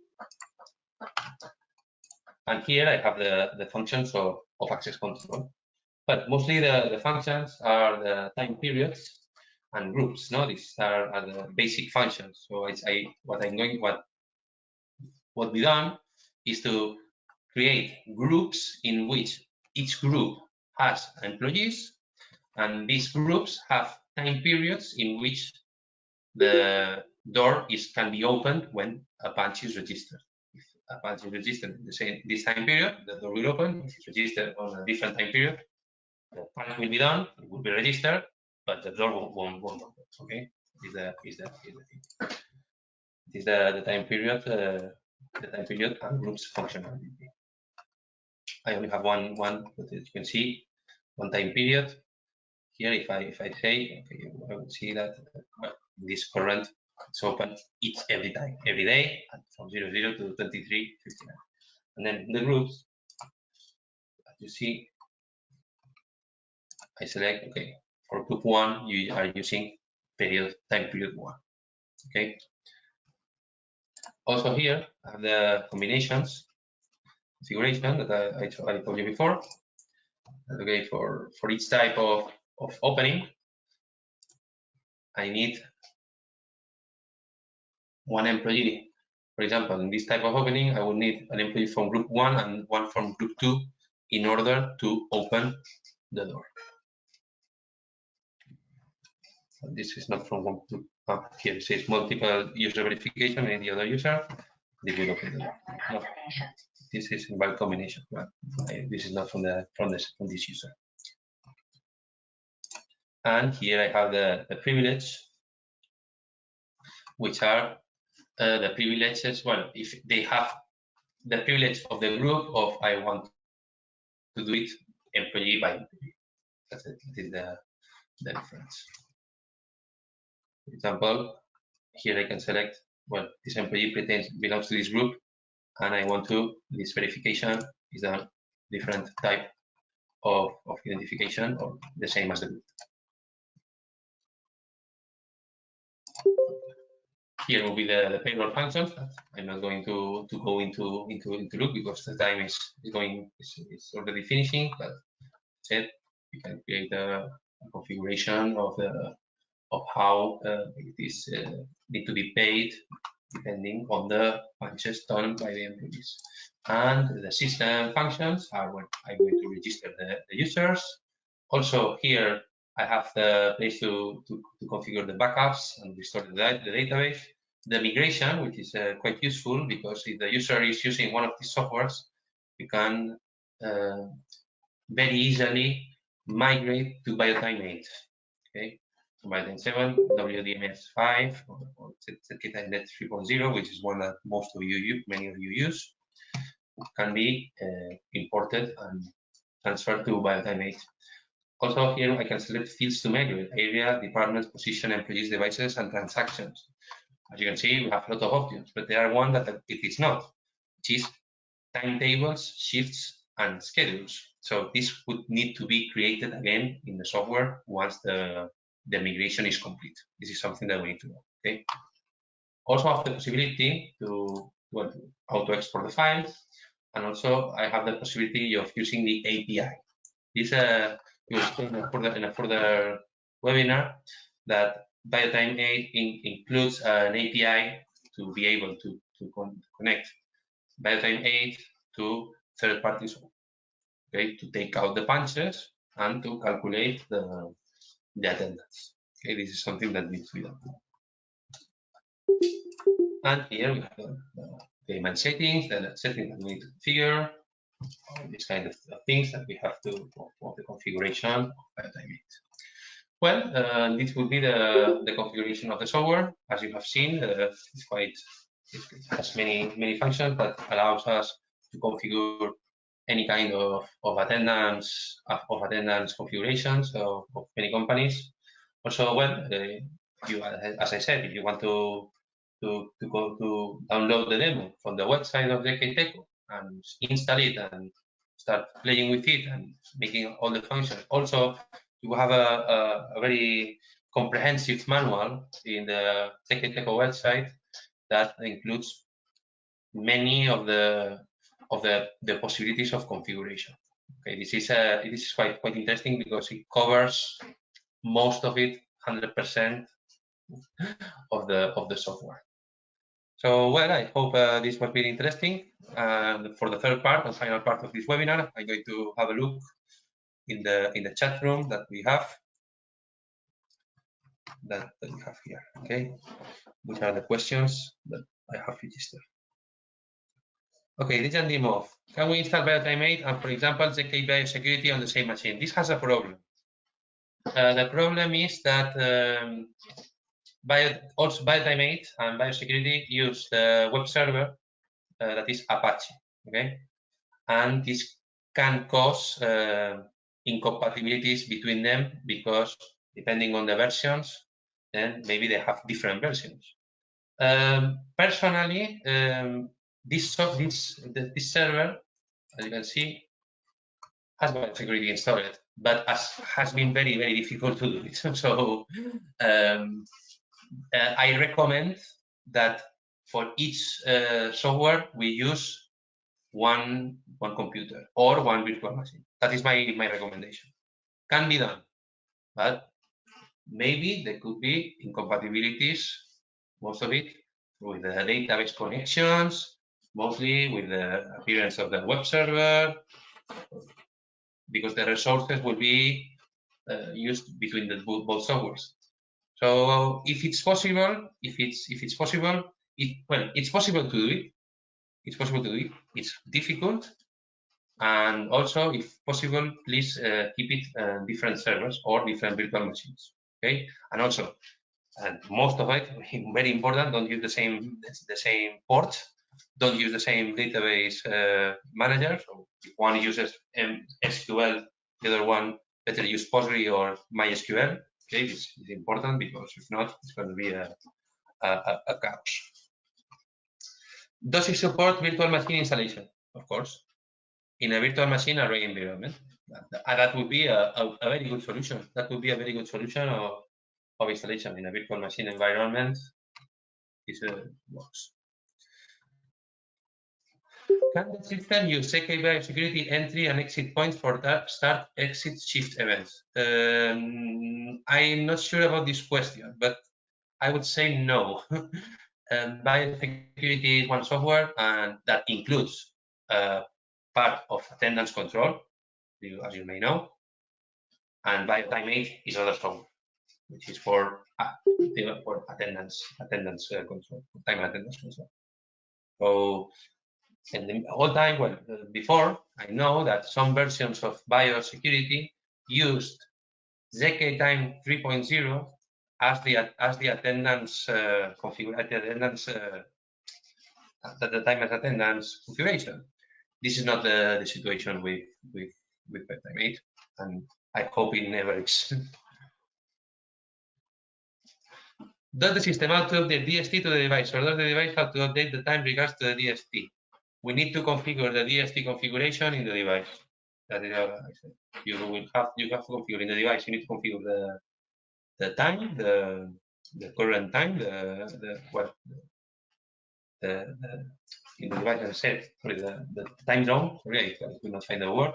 And here I have the functions of access control. But mostly the functions are the time periods and groups. No, these are the basic functions. So what we done is to create groups in which each group has employees, and these groups have time periods in which the door can be opened when a punch is registered. If a punch is registered in this time period, the door will open. If it's registered on a different time period, the punch will be done, it will be registered, but the door won't open. Okay, is the thing. This is the time period, and groups functionality. I only have one, but as you can see, one time period. Here, if I say, okay, I will see that this current it's open every day, from 00 to 23:59. And then the groups, as you see, I select, okay, for group 1, you are using time period 1. Okay. Also here, I have the combinations configuration that I told you before. Okay, for each type of opening, I need one employee. For example, in this type of opening, I would need an employee from group 1 and one from group 2 in order to open the door. This is not from one group. Here it says multiple user verification, any other user, they will open the door. No, this is by combination. Right? This is not from this user. And here I have the privilege, which are the privileges. Well, if they have the privilege of the group of I want to do it employee by employee. That's it. That is the difference. For example, here I can select, well, this employee belongs to this group, and I want this verification is a different type of identification, or the same as the group. Here will be the payroll functions that I'm not going to go into look because the time is already finishing. But said we can create a configuration of how it is need to be paid depending on the punches done by the employees. And the system functions are when I'm going to register the users. Also here I have the place to configure the backups and restore the database. The migration, which is quite useful because if the user is using one of these softwares, you can very easily migrate to BioTime 8. Okay, BioTime 7, WDMS 5, or ZKTeco 3.0, which is one that many of you use. can be imported and transferred to BioTime 8. Also here I can select fields to measure: area, departments, position, employees, devices, and transactions. As you can see, we have a lot of options, but there are one that it is not, which is timetables, shifts, and schedules. So this would need to be created again in the software once the migration is complete. This is something that we need to know. Okay. Also have the possibility to how to export the files, and also I have the possibility of using the API. This you will explain in a further webinar that BioTime 8 includes an API to be able to connect BioTime 8 to third parties, okay, to take out the punches and to calculate the attendance. Okay, this is something that needs to be done. And here we have the payment settings, the settings that we need to configure, all these kind of things that we have to for the configuration of BioTime 8. Well, this will be the configuration of the software. As you have seen, it has many functions that allows us to configure any kind of attendance configurations of many companies. Also, well, as I said, if you want to go to download the demo from the website of ZKTeco and install it and start playing with it and making all the functions. Also, you have a very comprehensive manual in the ZKTeco website that includes many of the possibilities of configuration. Okay, this is quite interesting because it covers most of it, 100% of the software. So, well, I hope this was very interesting. And for the third part and final part of this webinar, I'm going to have a look in the chat room that we have here. Okay, which are the questions that I have registered. Okay, Dejan Dimov, can we install BioTime 8 and, for example, ZK Biosecurity on the same machine? This has a problem. The problem is that also BioTime 8 and Biosecurity use the web server that is Apache, okay? And this can cause incompatibilities between them because depending on the versions, then maybe they have different versions. Personally, this server, as you can see, has Biosecurity installed, but has been very difficult to do it. So I recommend that for each software we use one computer or one virtual machine. That is my recommendation. Can be done, but maybe there could be incompatibilities, most of it with the database connections, mostly with the appearance of the web server, because the resources will be used between the both softwares. So if it's possible, it's possible to do it. It's possible to do it. It's difficult, and also, if possible, please keep it different servers or different virtual machines. Okay, and also, and most of it, very important, don't use the same port. Don't use the same database manager. So if one uses SQL, the other one better use Postgre or MySQL. Okay, this is important because if not, it's going to be a chaos. Does it support virtual machine installation? Of course, in a virtual machine array environment. That would be a very good solution. That would be a very good solution of installation in a virtual machine environment. This works. Can the system use ZK Biosecurity entry and exit points for that start, exit, shift events? I'm not sure about this question, but I would say no. Biosecurity is one software, and that includes part of attendance control, as you may know, and BioTime 8 is other software, which is for attendance control, time and attendance control. So, and the whole time, well, before, I know that some versions of biosecurity used ZKTime 3.0 as the attendance the time and attendance configuration. This is not the situation with BioTime 8, and I hope it never is. Does the system have to update DST to the device, or does the device have to update the time regards to the DST? We need to configure the DST configuration in the device. That is what I said. You have to configure in the device. You need to configure the time, the current time, in the device, as I said, sorry, the time zone. Sorry, I could not find the word.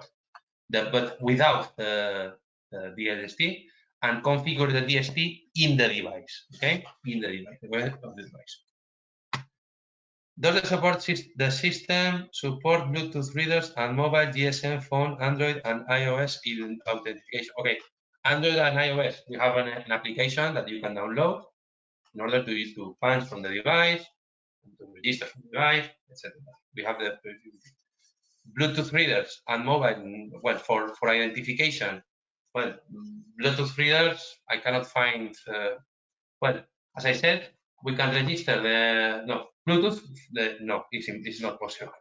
But without the DST, and configure the DST in the device. Okay, in the device, the web of the device. Does the system support Bluetooth readers and mobile GSM phone, Android and iOS in authentication? Okay, Android and iOS, we have an application that you can download in order to punch from the device, to register from the device, etc. We have the Bluetooth readers and mobile, well, for identification. Well, Bluetooth readers, I cannot find, well, as I said, we can register Bluetooth, no, it's not possible.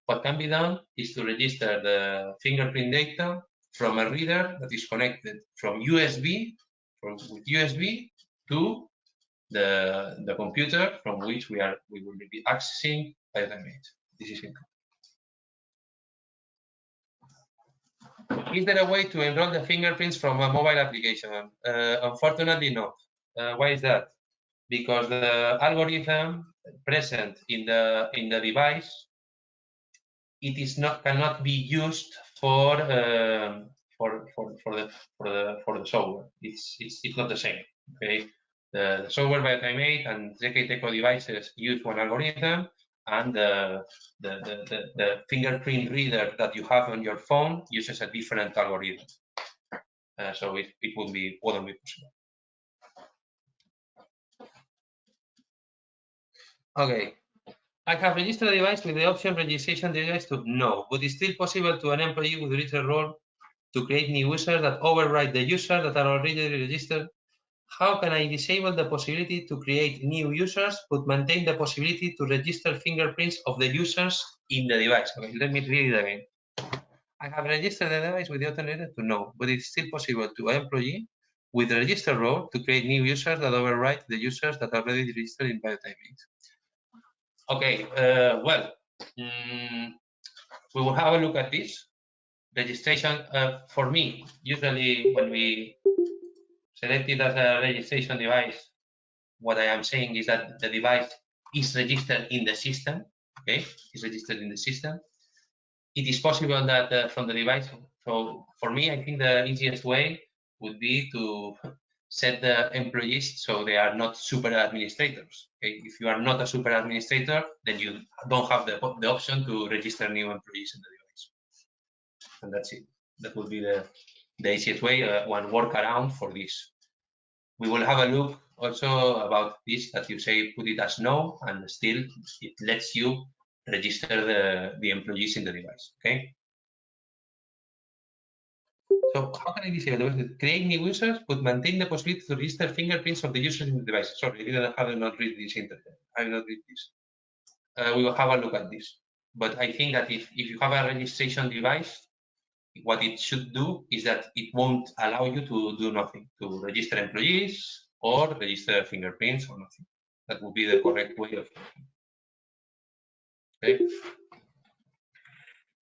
What can be done is to register the fingerprint data from a reader that is connected from USB, with USB to the computer from which we will be accessing BioTime 8. This is it. Is there a way to enroll the fingerprints from a mobile application? Unfortunately, not. Why is that? Because the algorithm present in the device, it is cannot be used for the software. It's not the same. Okay, the software BioTime 8 and ZKTeco devices use one algorithm, and the fingerprint reader that you have on your phone uses a different algorithm. So it wouldn't be possible. Okay. I have registered a device with the option registration device to no, but it's still possible to an employee with registered role to create new users that override the users that are already registered. How can I disable the possibility to create new users but maintain the possibility to register fingerprints of the users in the device? Okay, let me read it again. I have registered the device with the alternative to no, but it's still possible to an employee with the registered role to create new users that override the users that are already registered in BioTime 8. Okay, well, we will have a look at this. Registration, for me, usually when we select it as a registration device, what I am saying is that the device is registered in the system, okay? Is registered in the system. It is possible that from the device, so for me, I think the easiest way would be to set the employees so they are not super administrators. Okay? If you are not a super administrator, then you don't have the option to register new employees in the device. And that's it. That would be the easiest way, one workaround for this. We will have a look also about this, that you say put it as no, and still it lets you register the employees in the device. Okay. So how can I disable the create new users but maintain the possibility to register fingerprints of the users in the device? Sorry, I have not read this internet. I have not read this. We will have a look at this. But I think that if you have a registration device, what it should do is that it won't allow you to do nothing, to register employees or register fingerprints or nothing. That would be the correct way of okay.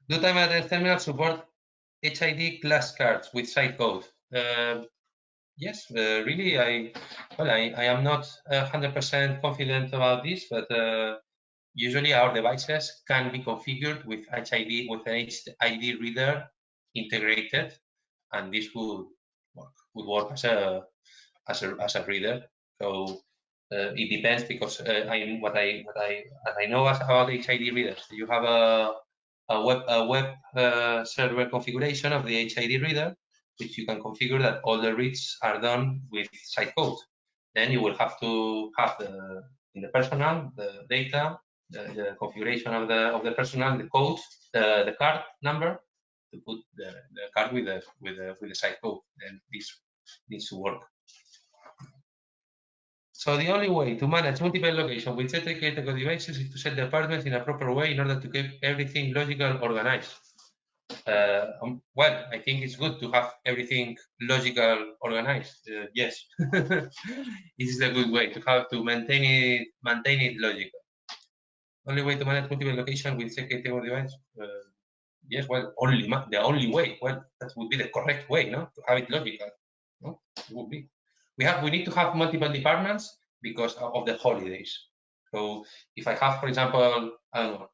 Do time address terminal support HID class cards with site code? Yes, really, I am not 100% confident about this, but usually our devices can be configured with HID, with an HID reader integrated, and this would work as a reader. So it depends, because what I know about HID readers, you have a web server configuration of the HID reader, which you can configure that all the reads are done with site code. Then you will have to have in the personal the data, the configuration of the personal, the code, the card number, to put the card with the site code. Then this needs to work. So the only way to manage multiple locations with ZKTeco devices is to set the departments in a proper way in order to keep everything logical organized. Well, I think it's good to have everything logical organized. Yes, this is a good way to have to maintain it logical. Only way to manage multiple locations with ZKTeco device. Yes, well, the only way. Well, that would be the correct way, no, to have it logical. No, it would be. We need to have multiple departments because of the holidays. So if I have, for example, I don't know,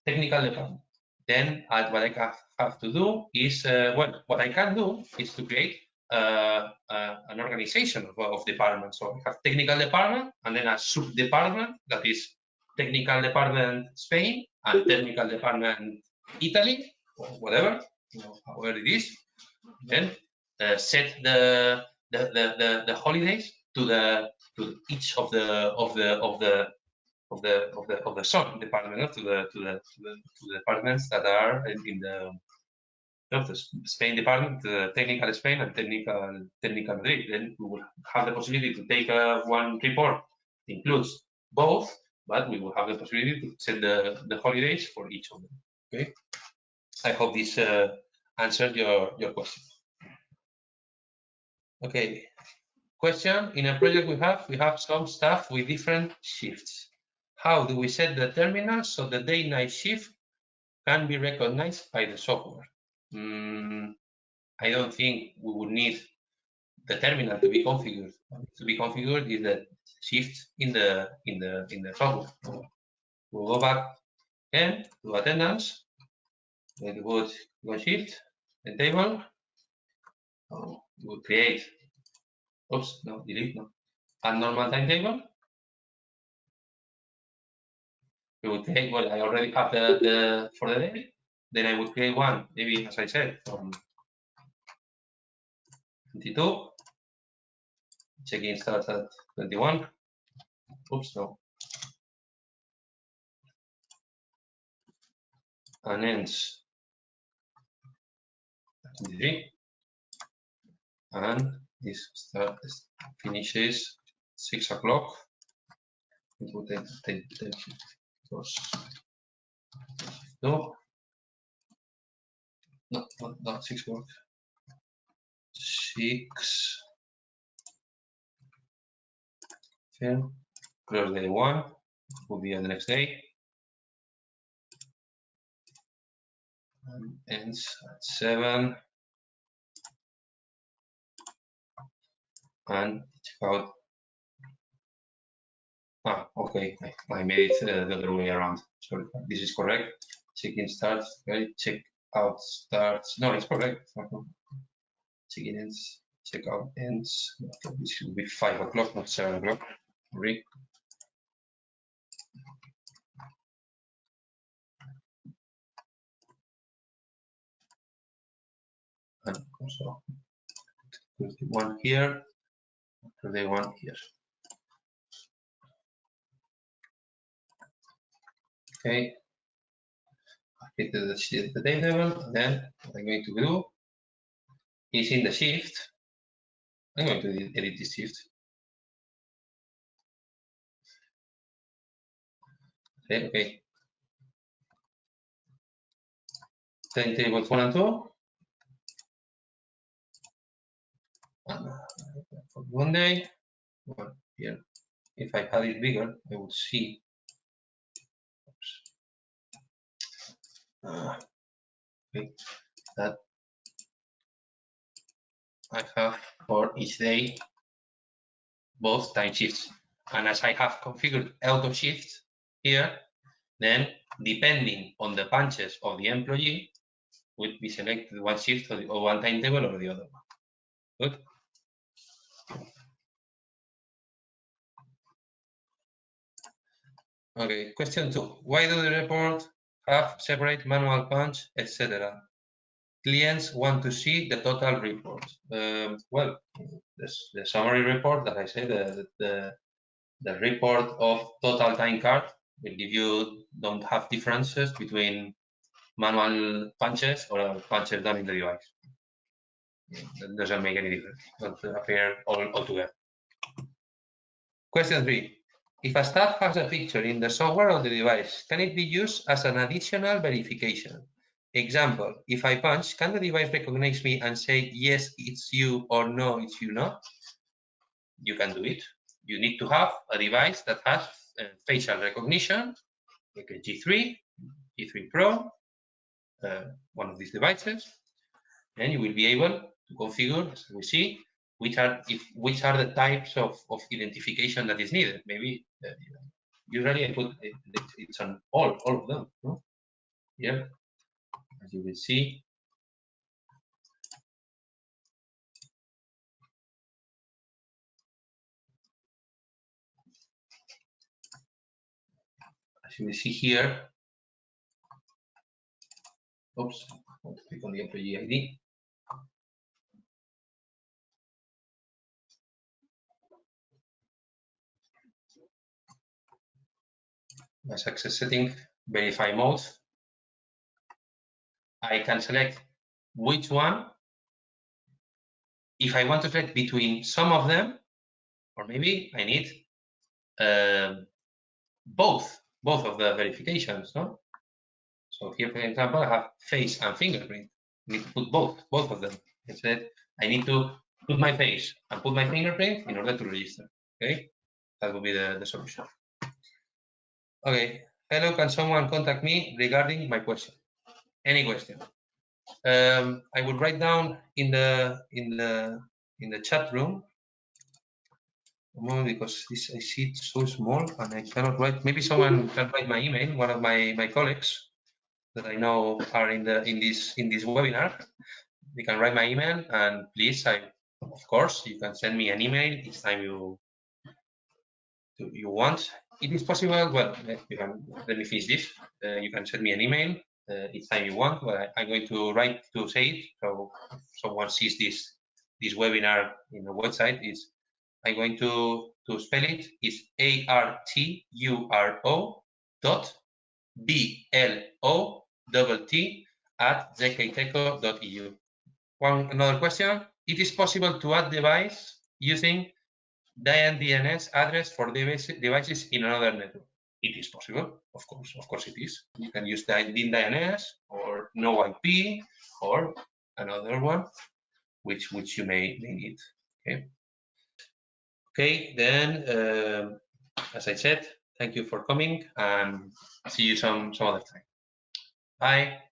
technical department, then what I have to do is, well, what I can do is to create an organization of departments. So I have technical department and then a sub department that is technical department Spain and technical department Italy or whatever, however it is. Then set the holidays to each of the sub department, to the departments that are in the Spain department, the technical Spain and technical Madrid. Then we will have the possibility to take one report that includes both, but we will have the possibility to set the holidays for each of them. Okay, I hope this answers your question. Okay, question: in a project we have some staff with different shifts. How do we set the terminals so the day-night shift can be recognized by the software? I don't think we would need the terminal to be configured. To be configured is the shift in the software. We'll go back and to attendance. We'll go shift the table. We'll create. Oops, no, delete, no. And normal timetable. We would create. Well, I already have the for the day. Then I would create one, maybe as I said, from 22. Check-in starts at 21. Oops, no. And ends at 23. And this finishes 6 o'clock. It will take no, 6 o'clock. 6. Okay. Close day 1. Will be on the next day. And ends at 7. And check out. Okay. I made it the other way around. So this is correct. Check-in starts. Okay. Check out starts. No, it's correct. Check-in ends. Check out ends. This should be 5 o'clock, not 7 o'clock. Sorry. And also put one here, put the one here. Okay. I hit the table, and then what I'm going to do is in the shift. I'm going to edit this shift. Okay. Then tables 1 and 2. And for Monday, well, here, if I had it bigger, I would see. Okay, that I have for each day both time shifts. And as I have configured auto shift here, then depending on the punches of the employee, would be selected one shift or one timetable or the other one. Good. Okay, question 2. Why do the report have separate manual punch, etc.? Clients want to see the total report. Well, the summary report that I said, the report of total time card will give you, don't have differences between manual punches or punches done in the device. That doesn't make any difference. Don't appear all together. Question 3. If a staff has a picture in the software of the device, can it be used as an additional verification? Example, if I punch, can the device recognize me and say, yes, it's you, or no, it's you not? You can do it. You need to have a device that has facial recognition, like a G3, G3 Pro, one of these devices, and you will be able to configure, as we see, which are the types of identification that is needed. Maybe usually I put it's on all of them. No? Yeah, as you will see. As you will see here. Oops, I want to click on the employee ID. My success setting, verify mode. I can select which one. If I want to select between some of them, or maybe I need both of the verifications, no? So here, for example, I have face and fingerprint. I need to put both of them. Instead, I need to put my face and put my fingerprint in order to register. Okay, that will be the solution. Okay, hello, can someone contact me regarding my question? Any question? I will write down in the chat room because this I see it's so small and I cannot write. Maybe someone can write my email. One of my colleagues that I know are in this webinar. You can write my email, and please, of course, you can send me an email each time you want. It is possible. Well, let me finish this. You can send me an email each time you want. But I'm going to write to say it. So if someone sees this webinar in the website, I'm going to spell it. It's arturo@zkteco.eu. Another question. It is possible to add device using DNS address for devices in another network. It is possible, of course it is. You can use DNS or no IP or another one, which you may need. Okay, then as I said, thank you for coming and see you some other time. Bye.